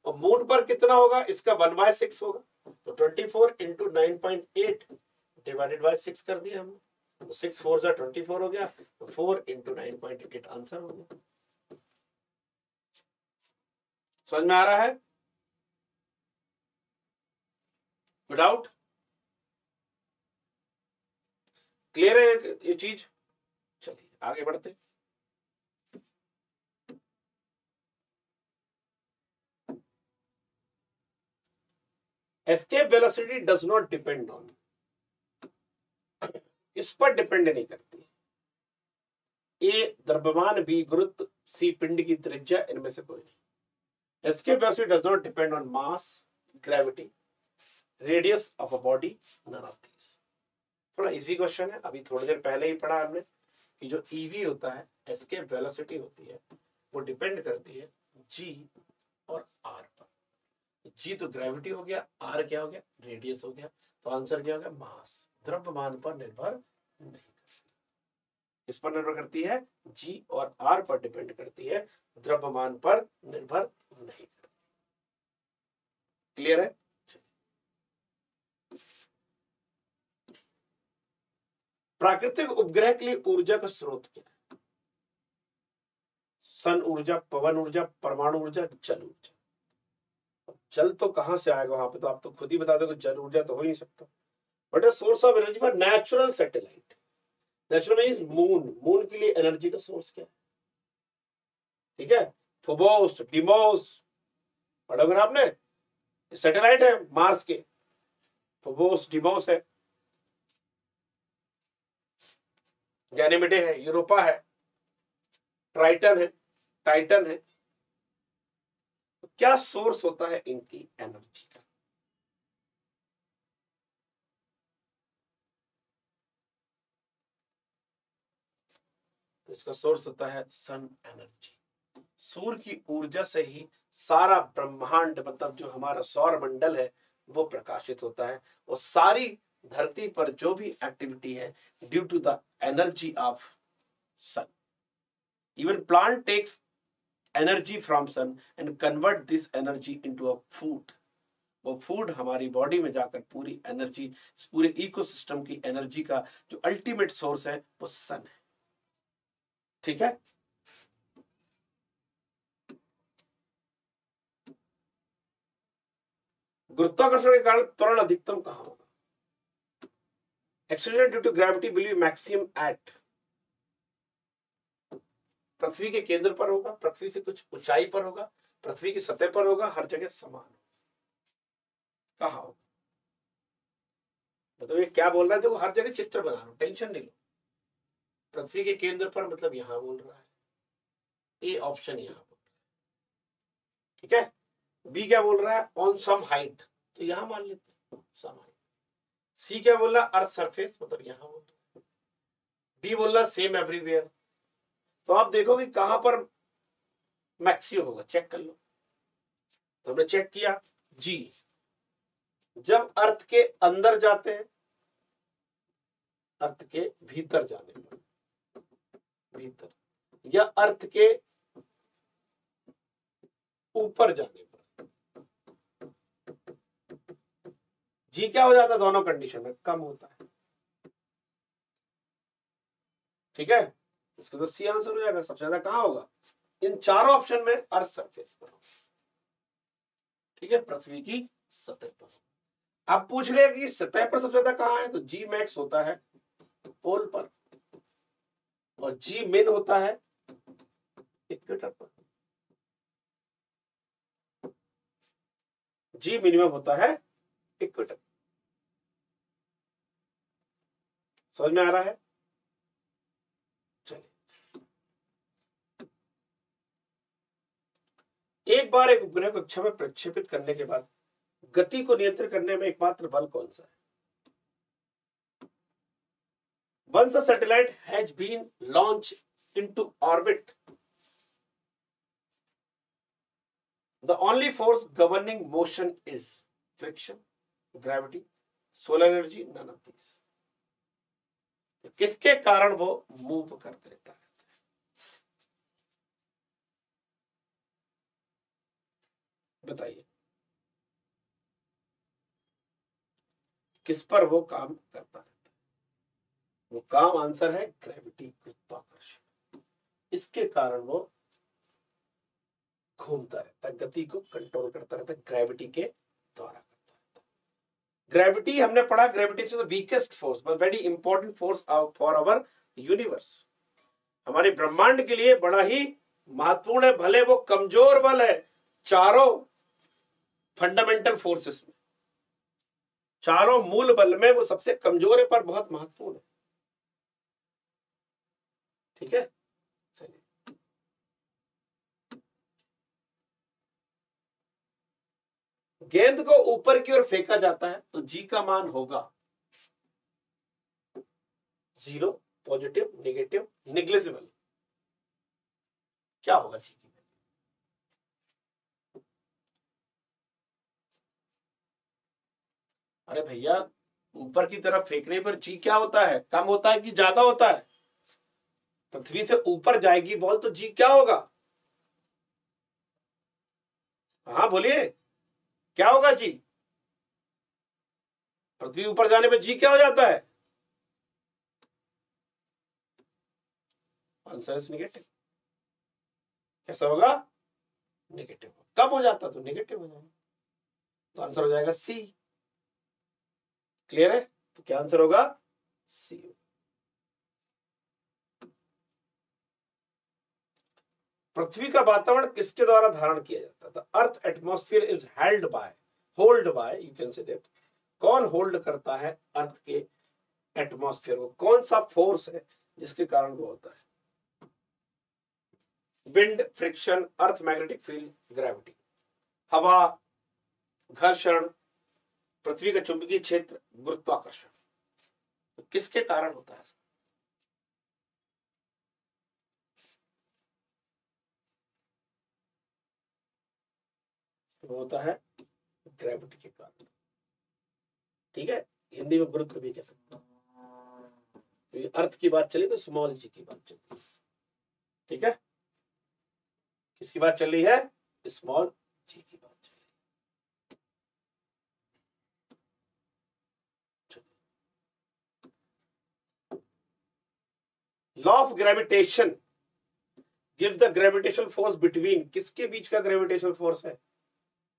और मून पर कितना होगा, इसका 1/6 होगा, तो 24 इंटू 9.8 डिवाइडेड बाय 6 कर दिया हमने, तो 6 4 जा 24 हो गया, तो 4 इंटू 9.8 आंसर हो गया। समझ में आ रहा है? विदाउट क्लियर है ये चीज? चलिए आगे बढ़ते। Escape velocity does not depend on, इस पर डिपेंड नहीं करती। ए द्रव्यमान, बी गुरुत्व, सी पिंड की त्रिज्या, इनमें से कोई नहीं। Escape velocity does not depend on mass, gravity, radius of a body, none of these. थोड़ा इजी क्वेश्चन है, अभी थोड़ी देर पहले ही पढ़ा हमने कि जो ईवी होता है, एस्केप वेलोसिटी होती है, वो डिपेंड करती है जी और आर पर। जी तो ग्रेविटी हो गया, आर क्या हो गया, रेडियस हो गया, तो आंसर क्या हो गया, मास। द्रव्यमान पर निर्भर नहीं, इस पर निर्भर करती है, जी और आर पर डिपेंड करती है, द्रव्यमान पर निर्भर नहीं करती। क्लियर है? प्राकृतिक उपग्रह के लिए ऊर्जा का स्रोत क्या है? सन ऊर्जा, पवन ऊर्जा, परमाणु ऊर्जा, जल ऊर्जा। जल तो कहां से आएगा वहां पे, तो आप तो खुद ही बता दो कि जल ऊर्जा तो हो ही नहीं सकता। But source of energy for natural satellite, natural means moon, moon के लिए एनर्जी का सोर्स क्या है? ठीक है, फोबोस, डिमोस, पढ़ोगे ना आपने, सैटेलाइट है मार्स के, फोबोस डिमोस है, गैनीमेडे है, यूरोपा है, ट्राइटन है, टाइटन है। तो क्या सोर्स होता है इनकी एनर्जी का? तो इसका सोर्स होता है सन एनर्जी। सूर्य की ऊर्जा से ही सारा ब्रह्मांड, मतलब जो हमारा सौर मंडल है, वो प्रकाशित होता है, और सारी धरती पर जो भी एक्टिविटी है due to the energy of sun. Even plant takes energy from sun and convert this energy into a food. वो फूड हमारी बॉडी में जाकर पूरी एनर्जी, इस पूरे इकोसिस्टम की एनर्जी का जो अल्टीमेट सोर्स है वो सन है। ठीक है, गुरुत्वाकर्षण के कारण त्वरण अधिकतम कहां होगा? Acceleration due to gravity will be maximum at, पृथ्वी के केंद्र पर होगा, पृथ्वी से कुछ ऊंचाई पर होगा, पृथ्वी की सतह पर होगा, हर जगह समान। कहां होगा? मतलब ये क्या बोल रहा है, देखो हर जगह चित्र बना लो, टेंशन नहीं लो। पृथ्वी के केंद्र पर मतलब यहां बोल रहा है, ए ऑप्शन यहां बोल रहा है। ठीक है, बी क्या बोल रहा है, ऑन सम हाइट, तो यहां मान लेते हैं सम हाइट। सी क्या बोल रहा है, अर्थ सरफेस, मतलब यहां बोल रहा है। डी बोल रहा सेम एवरीवेयर। तो आप देखोगे कहां पर मैक्सिमम होगा, चेक कर लो। तो हमने चेक किया, जी जब अर्थ के अंदर जाते हैं, अर्थ के भीतर जाने पर, भीतर, या अर्थ के ऊपर जाने पर, जी क्या हो जाता है, दोनों कंडीशन में कम होता है। ठीक है, इसको तो सी आंसर हो जाएगा। सबसे ज्यादा कहां होगा, इन चारों ऑप्शन में अर्थ सरफेस पर होगा। ठीक है, पृथ्वी की सतह पर। आप पूछ रहे हैं कि सतह पर सबसे ज्यादा कहां है, तो जी मैक्स होता है पोल पर, और जी मिन होता है इक्वेटर पर। जी मिनिमम होता है इक्वेटर। समझ में आ रहा है? चलिए, एक बार एक उपग्रह को कक्षा में प्रक्षेपित करने के बाद गति को नियंत्रित करने में एकमात्र बल कौन सा है? Once a satellite has been launched into orbit, the only force governing motion is friction, gravity, solar energy, none of these. किसके कारण वो मूव कर देता है? बताइए, किस पर वो काम करता रहता है? वो काम, आंसर है ग्रेविटी, गुरुत्वाकर्षण। इसके कारण वो घूमता रहता है, गति को कंट्रोल करता रहता है, ग्रेविटी के द्वारा करता रहता है। ग्रेविटी हमने पढ़ा, gravity is the weakest force but very important force for our universe. हमारे ब्रह्मांड के लिए बड़ा ही महत्वपूर्ण है, भले वो कमजोर बल है चारों फंडामेंटल फोर्सेस में, चारों मूल बल में वो सबसे कमजोर है पर बहुत महत्वपूर्ण है। ठीक है, चलिए गेंद को ऊपर की ओर फेंका जाता है तो जी का मान होगा 0, पॉजिटिव, नेगेटिव, निग्लिजिबल। क्या होगा जी की? अरे भैया, ऊपर की तरफ फेंकने पर जी क्या होता है? कम होता है कि ज्यादा होता है? पृथ्वी से ऊपर जाएगी बॉल तो जी क्या होगा? हाँ बोलिए, क्या होगा जी? पृथ्वी ऊपर जाने पर जी क्या हो जाता है? Answer is negative. कैसा होगा? नेगेटिव। कब हो जाता तो नेगेटिव हो जाएगा, तो आंसर हो जाएगा सी। क्लियर है? तो क्या आंसर होगा? सी। पृथ्वी का वातावरण किसके द्वारा धारण किया जाता था? Earth atmosphere is held by, hold by, you can say that. कौन होल्ड करता है अर्थ के एटमॉस्फेयर को? कौन सा फोर्स है जिसके कारण वो होता है? Wind, friction, earth magnetic field, gravity. हवा, घर्षण, पृथ्वी का चुंबकीय क्षेत्र, गुरुत्वाकर्षण। तो किसके कारण होता है? वो होता है ग्रेविटी के कारण। ठीक है, हिंदी में गुरुत्व भी कह सकते हैं। अर्थ की बात चली तो स्मॉल जी की बात चली। ठीक है, किसकी बात चल रही है? स्मॉल जी की बात चल रही। Law of gravitation gives the gravitational force between, किसके बीच का ग्रेविटेशनल फोर्स है?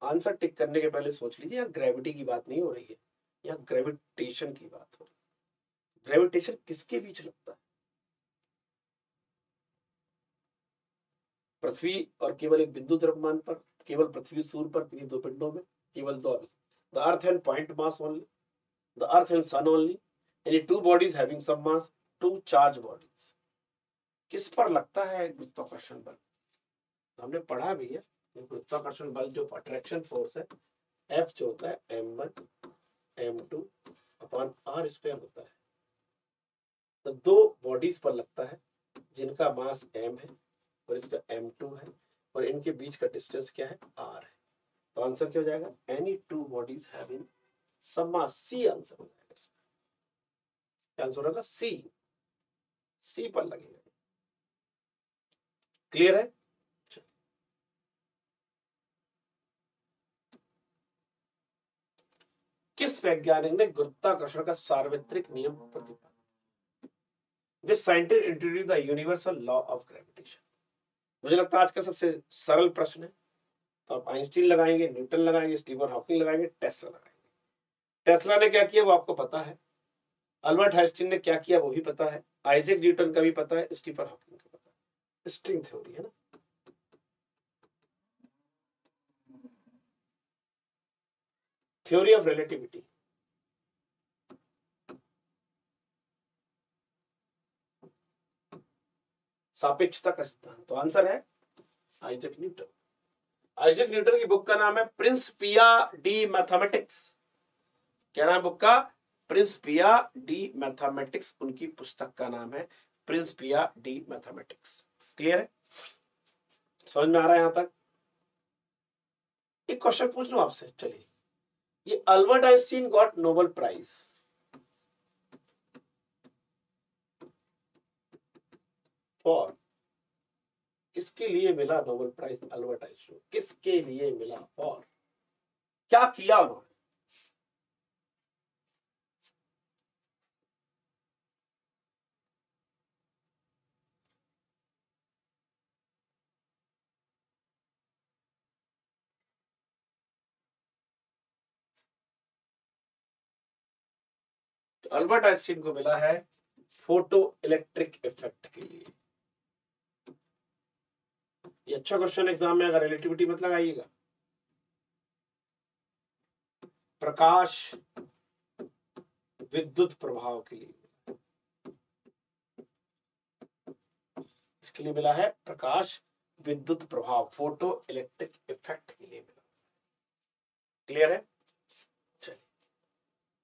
आंसर टिक करने के पहले सोच लीजिए, यहाँ ग्रेविटी की बात नहीं हो रही है, यहाँ ग्रेविटेशन की बात हो रही है। ग्रेविटेशन किसके बीच लगता है? पृथ्वी और केवल एक बिंदु द्रव्यमान पर, केवल पृथ्वी सूर्य पर, किन्हीं दो पिंडों में, केवल दो। The earth and point mass only, the earth and sun only, any two bodies having some mass, two charge bodies. किस पर लगता है गुरुत्वाकर्षण बल? हमने पढ़ा भी है, गुरुत्वाकर्षण बल जो अट्रैक्शन फोर्स है, एफ जो होता है m1 m2 upon r square होता है। तो दो बॉडीज पर लगता है जिनका मास m है और इसका m2 है, और इनके बीच का डिस्टेंस क्या है? r है। तो आंसर क्या हो जाएगा? एनी टू बॉडीज हैविंग सम मास, सी आंसर हो जाएगा इसका। क्या आंसर होगा? सी। सी पर लगेगा। क्लियर है? किस वैज्ञानिक ने गुरुत्वाकर्षण का सार्वत्रिक नियम प्रतिपादित? Which scientist introduced the universal law of gravitation? मुझे लगता है आज का सबसे सरल प्रश्न है। तो आप आइंस्टीन लगाएंगे, न्यूटन लगाएंगे, स्टीफन हॉकिंग लगाएंगे, टेस्ला लगाएंगे। टेस्ला ने क्या किया वो आपको पता है, अल्बर्ट आइंस्टीन ने क्या किया वो भी पता है, आइजैक न्यूटन का भी पता है, स्टीफन हॉकिंग का पता है। स्ट्रिंग थ्योरी है ना, थ्योरी ऑफ रिलेटिविटी। सापेक्षता का सिद्धांत। तो आंसर है आइजैक न्यूटन। आइजैक न्यूटन की बुक का नाम है प्रिंसिपिया डी मैथमेटिक्स। क्या नाम बुक का? Principia D mathematics. उनकी पुस्तक का नाम है प्रिंसिपिया डी मैथमेटिक्स। क्लियर है? समझ में आ रहा है यहां तक? एक क्वेश्चन पूछ लूं आपसे, चलिए। ये Albert Einstein got Nobel prize, for, किसके लिए मिला नोबेल प्राइज अल्बर्ट आइंस्टाइन, किसके लिए मिला, फॉर क्या किया उन्होंने? तो अल्बर्ट आइंस्टीन को मिला है फोटो इलेक्ट्रिक इफेक्ट के लिए। ये अच्छा क्वेश्चन एग्जाम में, अगर रिलेटिविटी मत लगाइएगा। प्रकाश विद्युत प्रभाव के लिए, इसके लिए मिला है प्रकाश विद्युत प्रभाव, फोटो इलेक्ट्रिक इफेक्ट के लिए मिला। क्लियर है? चलिए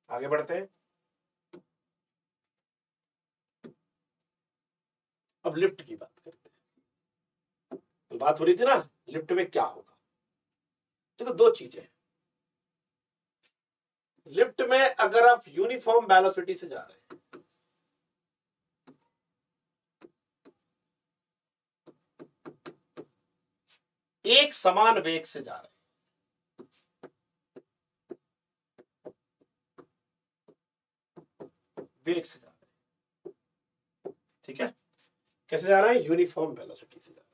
आगे बढ़ते हैं। अब लिफ्ट की बात करते हैं। तो बात हो रही थी ना लिफ्ट में क्या होगा। देखो दो चीजें, लिफ्ट में अगर आप यूनिफॉर्म वेलोसिटी से जा रहे हैं, एक समान वेग से जा रहे हैं, वेग से जा रहे हैं, ठीक है, कैसे जा रहे हैं? यूनिफॉर्म वेलोसिटी से जा रहे हैं।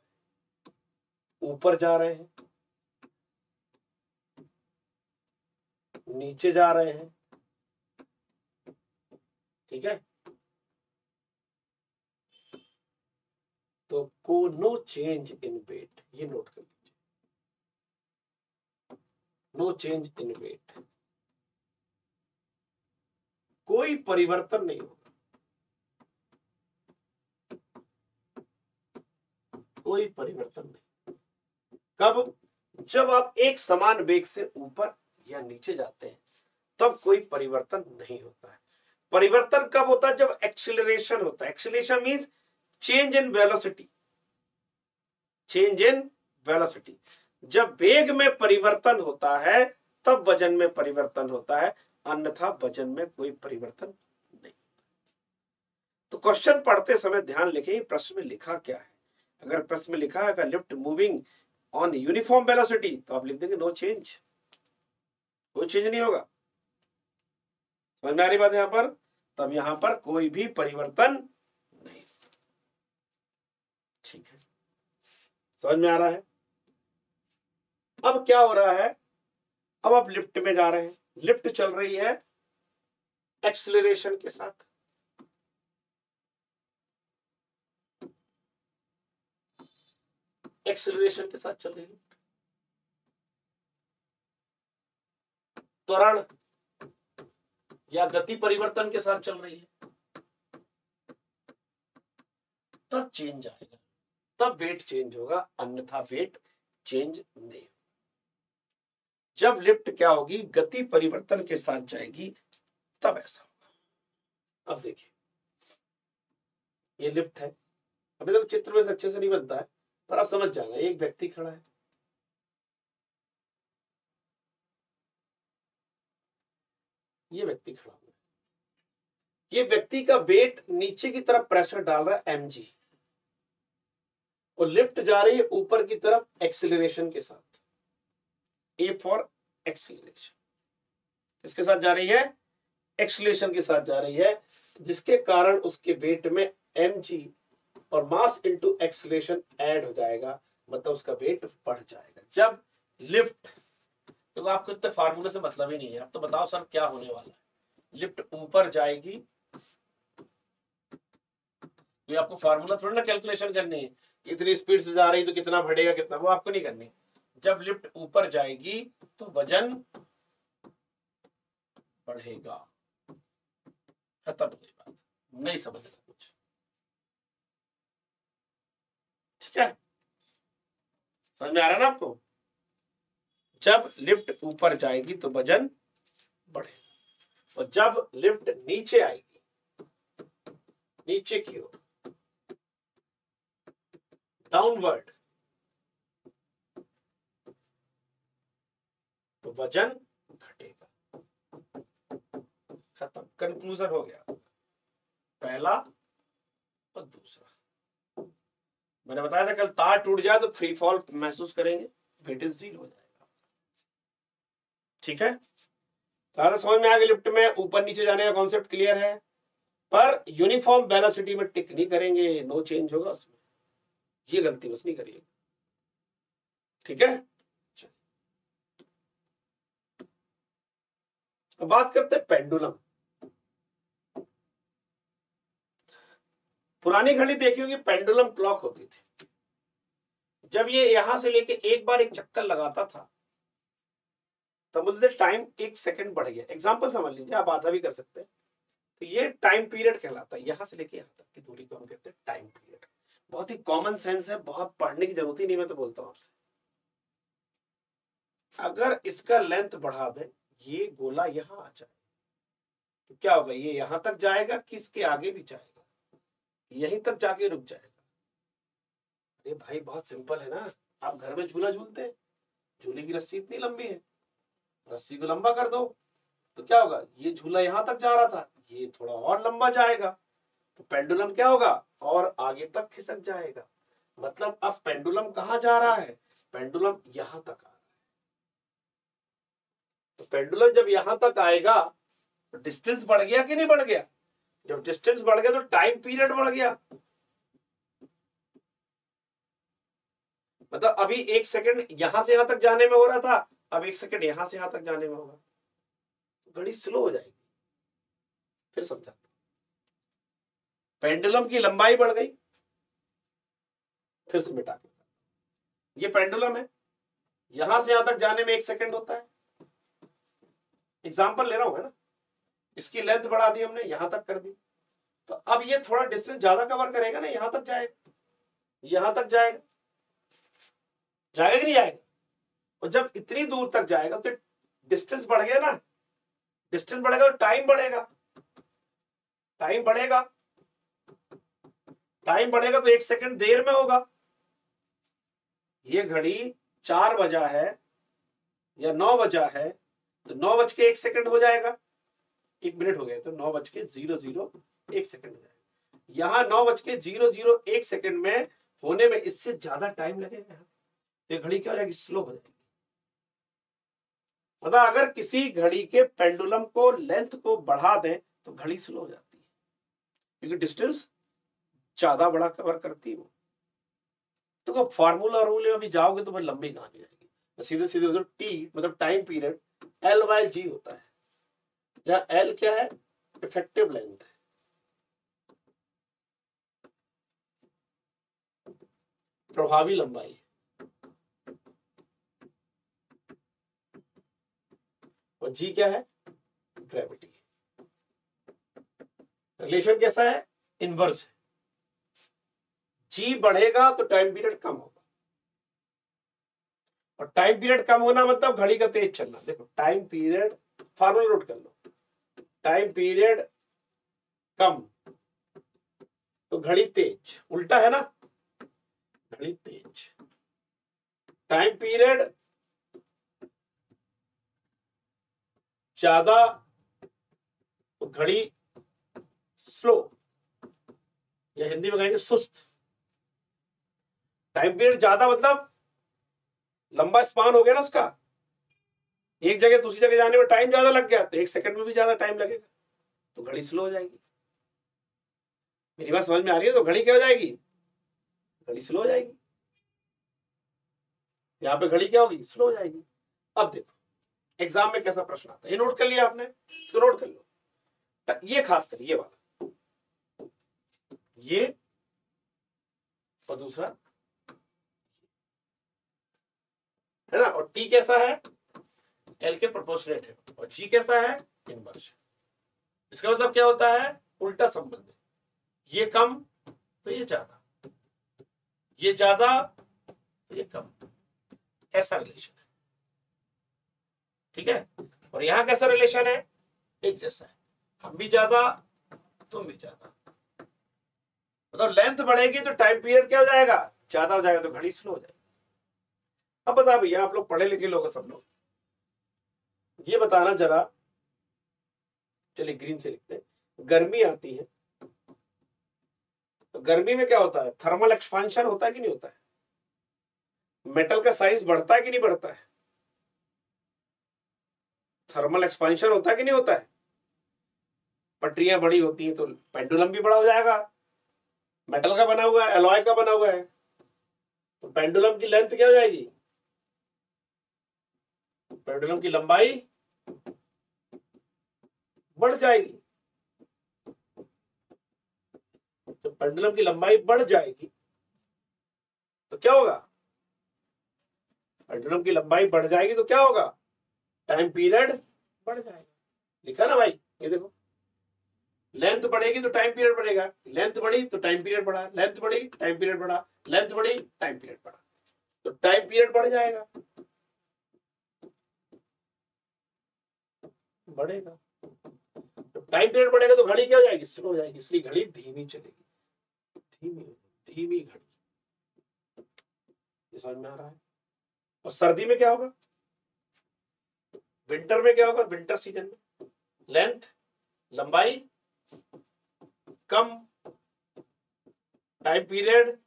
ऊपर जा रहे हैं, नीचे जा रहे हैं, ठीक है, तो को नो चेंज इन वेट, ये नोट कर लीजिए, नो चेंज इन वेट, कोई परिवर्तन नहीं होगा, कोई परिवर्तन नहीं। कब? जब आप एक समान वेग से ऊपर या नीचे जाते हैं तब कोई परिवर्तन नहीं होता है। परिवर्तन कब होता है? जब एक्सीलरेशन होता है। Acceleration means change in velocity, change in velocity. जब वेग में परिवर्तन होता है तब वजन में परिवर्तन होता है, अन्यथा वजन में कोई परिवर्तन नहीं। तो क्वेश्चन पढ़ते समय ध्यान लिखें प्रश्न में लिखा क्या है। अगर प्रश्न में लिखा है lift moving on uniform velocity तो आप लिख देंगे नो चेंज, कोई चेंज नहीं होगा। समझ में आ रही बात यहां पर? तब यहां पर कोई भी परिवर्तन नहीं। ठीक है, समझ में आ रहा है? अब क्या हो रहा है? अब आप लिफ्ट में जा रहे हैं, लिफ्ट चल रही है एक्सीलरेशन के साथ, एक्सीलरेशन के साथ चल रही है, त्वरण या गति परिवर्तन के साथ चल रही है, तब चेंज आएगा, तब वेट चेंज होगा, अन्यथा वेट चेंज नहीं। जब लिफ्ट क्या होगी? गति परिवर्तन के साथ जाएगी, तब ऐसा होगा। अब देखिए ये लिफ्ट है, अभी तक चित्र में अच्छे से नहीं बनता है पर आप समझ जाएगा। एक व्यक्ति खड़ा है, ये व्यक्ति खड़ा हुआ है, ये व्यक्ति का वेट नीचे की तरफ प्रेशर डाल रहा है mg, और लिफ्ट जा रही है ऊपर की तरफ एक्सीलरेशन के साथ, ए फॉर एक्सीलरेशन। किसके साथ जा रही है? एक्सीलरेशन के साथ जा रही है, जिसके कारण उसके वेट में mg और मास इनटू एक्सीलरेशन ऐड हो जाएगा, मतलब उसका वेट बढ़ जाएगा। जब लिफ्ट, तो आपको इतने फार्मूले से मतलब ही नहीं है, अब तो बताओ सर क्या होने वाला है। लिफ्ट ऊपर जाएगी, ये आपको फार्मूला थोड़ा ना कैलकुलेशन करनी है, इतनी स्पीड से जा रही तो कितना बढ़ेगा कितना, वो आपको नहीं करनी। जब लिफ्ट ऊपर जाएगी तो वजन बढ़ेगा, खत्म हो गई बात, नहीं समझना कुछ, ठीक है? समझ में आ रहा है ना आपको? जब लिफ्ट ऊपर जाएगी तो वजन बढ़ेगा, और जब लिफ्ट नीचे आएगी, नीचे की ओर, डाउनवर्ड, तो वजन घटेगा। खत्म, कंक्लूजन हो गया, पहला और दूसरा। मैंने बताया था कल, तार टूट जाए तो फ्री फॉल महसूस करेंगे, वेटेज 0 हो जाएगा। ठीक है, सारा समझ में आ गया। लिफ्ट में ऊपर नीचे जाने का कॉन्सेप्ट क्लियर है, पर यूनिफॉर्म वेलोसिटी में टिक नहीं करेंगे, नो चेंज होगा उसमें, ये गलती बस नहीं करिएगा। ठीक है, अब बात करते हैं पेंडुलम। पुरानी घड़ी देखी होगी, पेंडुलम क्लॉक होती थी। जब ये यहां से लेके एक बार एक चक्कर लगाता था तब बोलते टाइम 1 सेकंड बढ़ गया। एग्जांपल समझ लीजिए, आप आधा भी कर सकते हैं। तो ये टाइम पीरियड कहलाता है, यहां से लेके यहां तक की दूरी को हम कहते हैं टाइम पीरियड। बहुत ही कॉमन सेंस है, बहुत पढ़ने की जरूरत ही नहीं, मैं तो बोलता हूं आपसे। अगर इसका लेंथ बढ़ा दें, ये गोला यहां आ जाए तो क्या होगा, ये यहां तक जाएगा कि इसके आगे भी जाएगा, यहीं तक जाके रुक जाएगा। अरे भाई बहुत सिंपल है ना, आप घर में झूला झूलते हैं, झूले की रस्सी इतनी लंबी है, रस्सी को लंबा कर दो तो क्या होगा, ये झूला यहां तक जा रहा था, ये थोड़ा और लंबा जाएगा, तो पेंडुलम क्या होगा, और आगे तक खिसक जाएगा। मतलब अब पेंडुलम कहां जा रहा है, पेंडुलम यहां तक आ रहा है। तो पेंडुलम जब यहां तक आएगा तो डिस्टेंस बढ़ गया कि नहीं बढ़ गया, जब डिस्टेंस बढ़ गया तो टाइम पीरियड बढ़ गया। मतलब अभी 1 सेकंड यहां से यहां तक जाने में हो रहा था, अब 1 सेकंड यहां से यहां तक जाने में होगा, घड़ी स्लो हो जाएगी। फिर समझा, पेंडुलम की लंबाई बढ़ गई, फिर से मिटा के, ये पेंडुलम है, यहां से यहां तक जाने में 1 सेकंड होता है। एग्जाम्पल ले रहा हूं, है ना, इसकी लेंथ बढ़ा दी हमने, यहां तक कर दी, तो अब ये थोड़ा डिस्टेंस ज्यादा कवर करेगा ना, यहां तक जाएगा, यहां तक जाएगा, जाएगा कि नहीं जाएगा। और जब इतनी दूर तक जाएगा तो डिस्टेंस बढ़ गया ना, डिस्टेंस बढ़ेगा तो टाइम बढ़ेगा, टाइम बढ़ेगा, टाइम बढ़ेगा तो 1 सेकंड देर में होगा। ये घड़ी 4 बजा है या 9 बजा है तो 9:01 हो जाएगा, 1 मिनट हो गया तो 9:00 हो जाएगा। यहां 9:00 में होने में इससे ज्यादा टाइम लगेगा, ये घड़ी क्या हो जाएगी, स्लो हो जाएगी। मतलब अगर किसी घड़ी के पेंडुलम को लेंथ को बढ़ा दें तो घड़ी स्लो हो जाती है, क्योंकि डिस्टेंस ज्यादा बड़ा कवर करती है वो। तो फॉर्मूला रूल में भी जाओगे तो बहुत लंबी कहानी जाएगी। सीधे सीधे मतलब टी मतलब टाइम पीरियड L/G होता है, जहां L क्या है, इफेक्टिव लेंथ है, प्रभावी लंबाई, और G क्या है, ग्रेविटी। रिलेशन कैसा है, इनवर्स है। G बढ़ेगा तो टाइम पीरियड कम होगा, और टाइम पीरियड कम होना मतलब घड़ी का तेज चलना। देखो टाइम पीरियड, फॉर्मूला नोट कर लो, टाइम पीरियड कम तो घड़ी तेज, उल्टा है ना, घड़ी तेज। टाइम पीरियड ज्यादा तो घड़ी स्लो, या हिंदी में कहेंगे सुस्त। टाइम पीरियड ज्यादा मतलब लंबा स्पान हो गया ना उसका, एक जगह दूसरी जगह जाने में टाइम ज्यादा लग गया तो 1 सेकंड में भी ज्यादा टाइम लगेगा, तो घड़ी स्लो हो जाएगी। मेरी बात समझ में आ रही है, तो घड़ी क्या हो जाएगी, घड़ी स्लो हो जाएगी। यहां पे घड़ी क्या होगी, स्लो हो जाएगी। अब देखो एग्जाम में कैसा प्रश्न आता है, ये नोट कर लिया आपने, इसको नोट कर लो, ये खास कर ये वाला, ये और दूसरा है ना, और टी कैसा है, एल के प्रोपोर्शनेट है, और जी कैसा है, इनवर्स। इसका मतलब क्या होता है, उल्टा संबंध है, ये कम तो ये ज्यादा, ये ज्यादा तो ये कम, ऐसा रिलेशन है। ठीक है, और यहां कैसा रिलेशन है, एक जैसा है, हम भी ज्यादा तुम भी ज्यादा। मतलब लेंथ बढ़ेगी तो टाइम पीरियड क्या हो जाएगा, ज्यादा हो जाएगा, तो घड़ी स्लो हो जाएगी। अब बता भैया, आप लोग पढ़े लिखे लोग हैं सब लोग, ये बताना जरा, चलिए ग्रीन से लिखते हैं, गर्मी आती है तो गर्मी में क्या होता है, थर्मल एक्सपांशन होता है कि नहीं होता है, मेटल का साइज बढ़ता है कि नहीं बढ़ता है, थर्मल एक्सपांशन होता है कि नहीं होता है, पटरियां बड़ी होती हैं तो पेंडुलम भी बड़ा हो जाएगा, मेटल का बना हुआ है, एलॉय का बना हुआ है, तो पेंडुलम की लेंथ क्या हो जाएगी, पेंडुलम की लंबाई बढ़ जाएगी। तो पेंडुलम की लंबाई बढ़ जाएगी तो क्या होगा, पेंडुलम की लंबाई बढ़ जाएगी तो क्या होगा, टाइम पीरियड बढ़ जाएगा। लिखा ना भाई, ये देखो, लेंथ बढ़ेगी तो टाइम पीरियड बढ़ेगा, लेंथ बढ़ी तो टाइम पीरियड बढ़ा, लेंथ बढ़ी टाइम पीरियड बढ़ा, लेंथ बढ़ी टाइम पीरियड बढ़ा, तो टाइम पीरियड बढ़ जाएगा, बढ़ेगा। तो टाइम पीरियड बढ़ेगा तो घड़ी क्या हो जाएगी, स्लो हो जाएगी, इसलिए घड़ी धीमी चलेगी, धीमी धीमी घड़ी। ये समझ में आ रहा है। और सर्दी में क्या होगा, विंटर में क्या होगा, विंटर सीजन में लेंथ लंबाई कम, टाइम पीरियड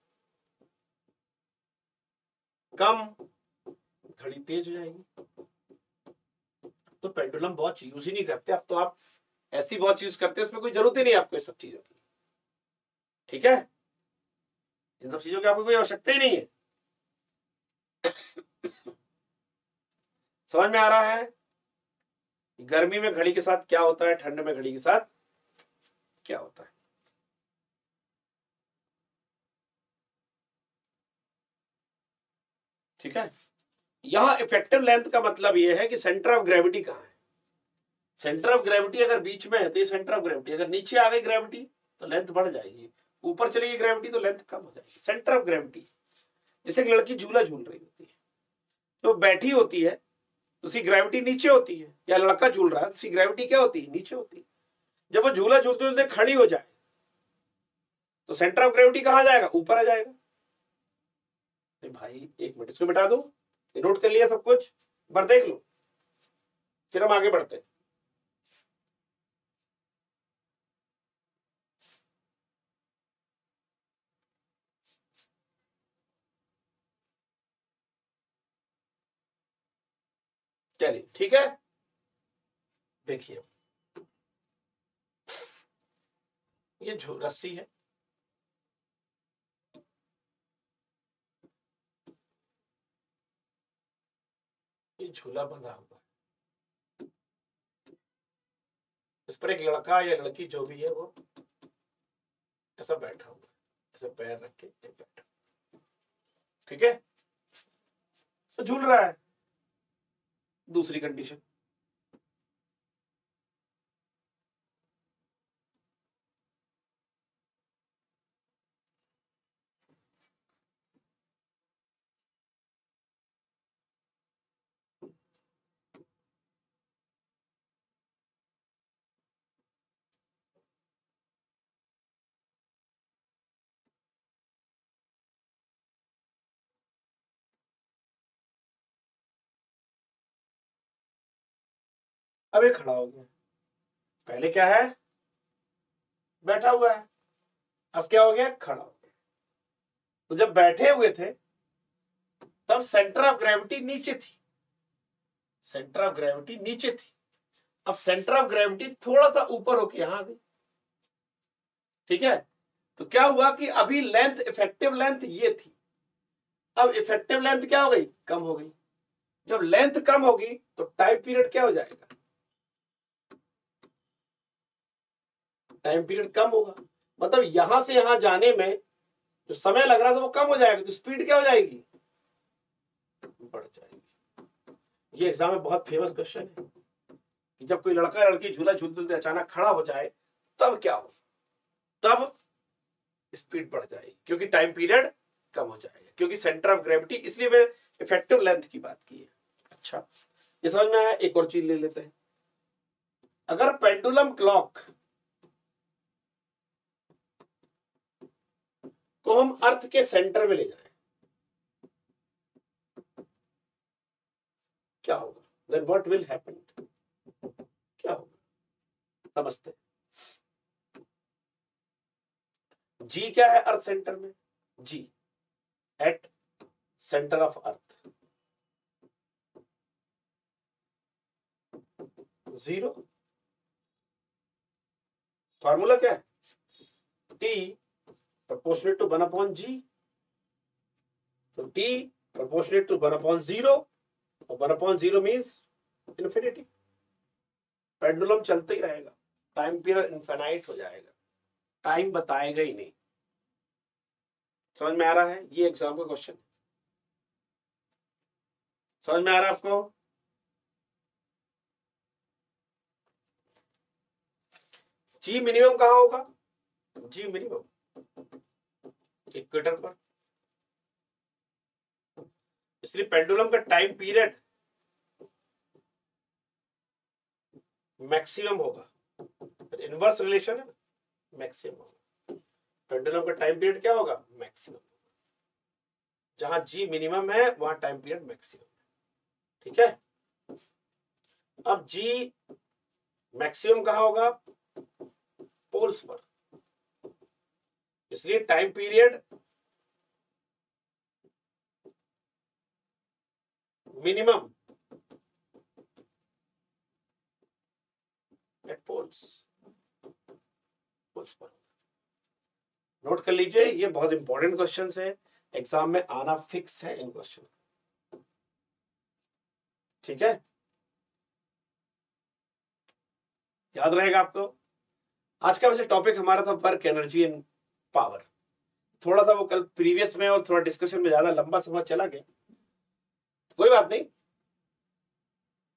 कम, घड़ी तेज हो जाएगी। तो पेंडुलम वॉच यूज ही नहीं करते अब तो, आप ऐसी वॉच यूज करते हैं उसमें कोई जरूरत ही नहीं आपको इस सब चीजों की, ठीक है, इन सब चीजों की आपको कोई आवश्यकता ही नहीं है। समझ में आ रहा है, गर्मी में घड़ी के साथ क्या होता है, ठंड में घड़ी के साथ क्या होता है। ठीक है, यहां इफेक्टिव लेंथ का मतलब यह है कि सेंटर ऑफ ग्रेविटी कहां है, सेंटर ऑफ ग्रेविटी अगर बीच में है तो ये सेंटर ऑफ ग्रेविटी, अगर नीचे आ गई ग्रेविटी तो लेंथ बढ़ जाएगी, ऊपर चली गई ग्रेविटी तो लेंथ कम हो जाएगी। सेंटर ऑफ ग्रेविटी, जैसे एक लड़की झूला झूल रही होती है, तो बैठी होती है तो उसकी ग्रेविटी नीचे होती है, या लड़का झूल रहा है तो उसकी ग्रेविटी क्या होती है, नीचे होती है। जब वो झूला झूलते झूलते खड़ी हो जाए तो सेंटर ऑफ ग्रेविटी कहां जाएगा, ऊपर आ जाएगा। भाई एक मिनट इसको मिटा दो, ये नोट कर लिया सब कुछ, एक बार देख लो फिर हम आगे बढ़ते हैं। चलिए ठीक है, देखिए ये रस्सी है, ये झूला बंधा हुआ है, इस पर एक लड़का या लड़की जो भी है वो ऐसा बैठा हुआ है, ऐसे पैर रख के बैठा, ठीक है, तो झूल रहा है। दूसरी कंडीशन, अब ये खड़ा हो गया, पहले क्या है, बैठा हुआ है, अब क्या हो गया, खड़ा हो गया। तो जब बैठे हुए थे तब सेंटर ऑफ ग्रेविटी नीचे थी, सेंटर ऑफ ग्रेविटी नीचे थी, अब सेंटर ऑफ ग्रेविटी थोड़ा सा ऊपर होके यहां आ गई, ठीक है। तो क्या हुआ कि अभी लेंथ, इफेक्टिव लेंथ ये थी, अब इफेक्टिव लेंथ क्या हो गई, कम हो गई। जब लेंथ कम होगी तो टाइम पीरियड क्या हो जाएगा, टाइम पीरियड कम होगा, मतलब यहां से यहां जाने में जो समय लग रहा था वो कम हो जाएगा, तो स्पीड क्या हो जाएगी, बढ़ जाएगी। ये एग्जाम में बहुत फेमस क्वेश्चन है कि जब कोई लड़का लड़की झूला झूलते झूलते अचानक खड़ा हो जाए तब क्या हो, तब स्पीड बढ़ जाएगी क्योंकि टाइम पीरियड कम हो जाएगा, क्योंकि सेंटर ऑफ ग्रेविटी, इसलिए मैं इफेक्टिव लेंथ की बात की है। अच्छा, ये समझ में आया। एक और चीज ले लेते हैं, अगर पेंडुलम क्लॉक को हम अर्थ के सेंटर में ले जाएं क्या होगा, देन व्हाट विल हैपन, क्या होगा, समझते हैं। जी क्या है अर्थ सेंटर में? G at centre of earth 0। Formula क्या है? T proportionate to 1 upon G। तो T proportionate to 1 upon 0 और 1 upon 0 मीन्स इन्फिनिटी। पेंडुलम चलते ही रहेगा, टाइम पीरियड इनफिनाइट हो जाएगा, टाइम बताएगा ही नहीं। समझ में आ रहा है? ये एग्जाम का क्वेश्चन समझ में आ रहा है आपको? जी मिनिमम कहां होगा? जी मिनिमम इक्वेटर पर, इसलिए पेंडुलम का टाइम पीरियड मैक्सिमम होगा। इनवर्स रिलेशन है ना, मैक्सिमम होगा। पेंडुलम का टाइम पीरियड क्या होगा? मैक्सिमम। जहां जी मिनिमम है वहां टाइम पीरियड मैक्सिमम है। ठीक है, अब जी मैक्सिमम कहां होगा? पोल्स पर, इसलिए time period minimum at poles पर। नोट कर लीजिए, ये बहुत इंपॉर्टेंट क्वेश्चंस है, एग्जाम में आना फिक्स है इन क्वेश्चन। ठीक है, याद रहेगा आपको। आज का वैसे टॉपिक हमारा था वर्क एनर्जी एंड पावर। थोड़ा सा वो कल प्रीवियस में और थोड़ा डिस्कशन में ज्यादा लंबा समय चला गया, कोई बात नहीं,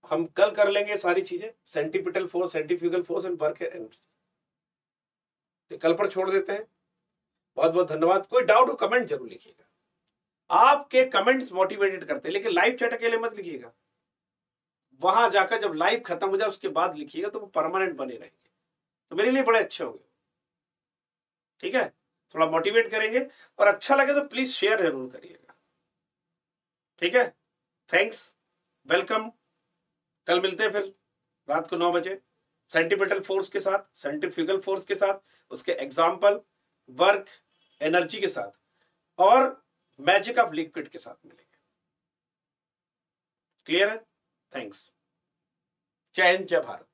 हम कल कर लेंगे सारी चीजें, centripetal force, centrifugal force and work energy, तो कल पर छोड़ देते हैं। बहुत बहुत धन्यवाद। कोई डाउट हो कमेंट जरूर लिखिएगा, आपके कमेंट्स मोटिवेटेड करते हैं, लेकिन लाइव चैट अकेले मत लिखिएगा, वहां जाकर जब लाइव खत्म हो जाए उसके बाद लिखिएगा, तो वो परमानेंट बने रहेंगे, तो मेरे लिए बड़े अच्छे होंगे। ठीक है, थोड़ा मोटिवेट करेंगे, और अच्छा लगे तो प्लीज शेयर जरूर करिएगा। ठीक है, थैंक्स, वेलकम। कल मिलते हैं फिर रात को 9 बजे सेंटीपिटल फोर्स के साथ, सेंट्रीफ्यूगल फोर्स के साथ, उसके एग्जाम्पल, वर्क एनर्जी के साथ, और मैजिक ऑफ लिक्विड के साथ मिलेंगे। क्लियर है? थैंक्स। जय हिंद, जय भारत।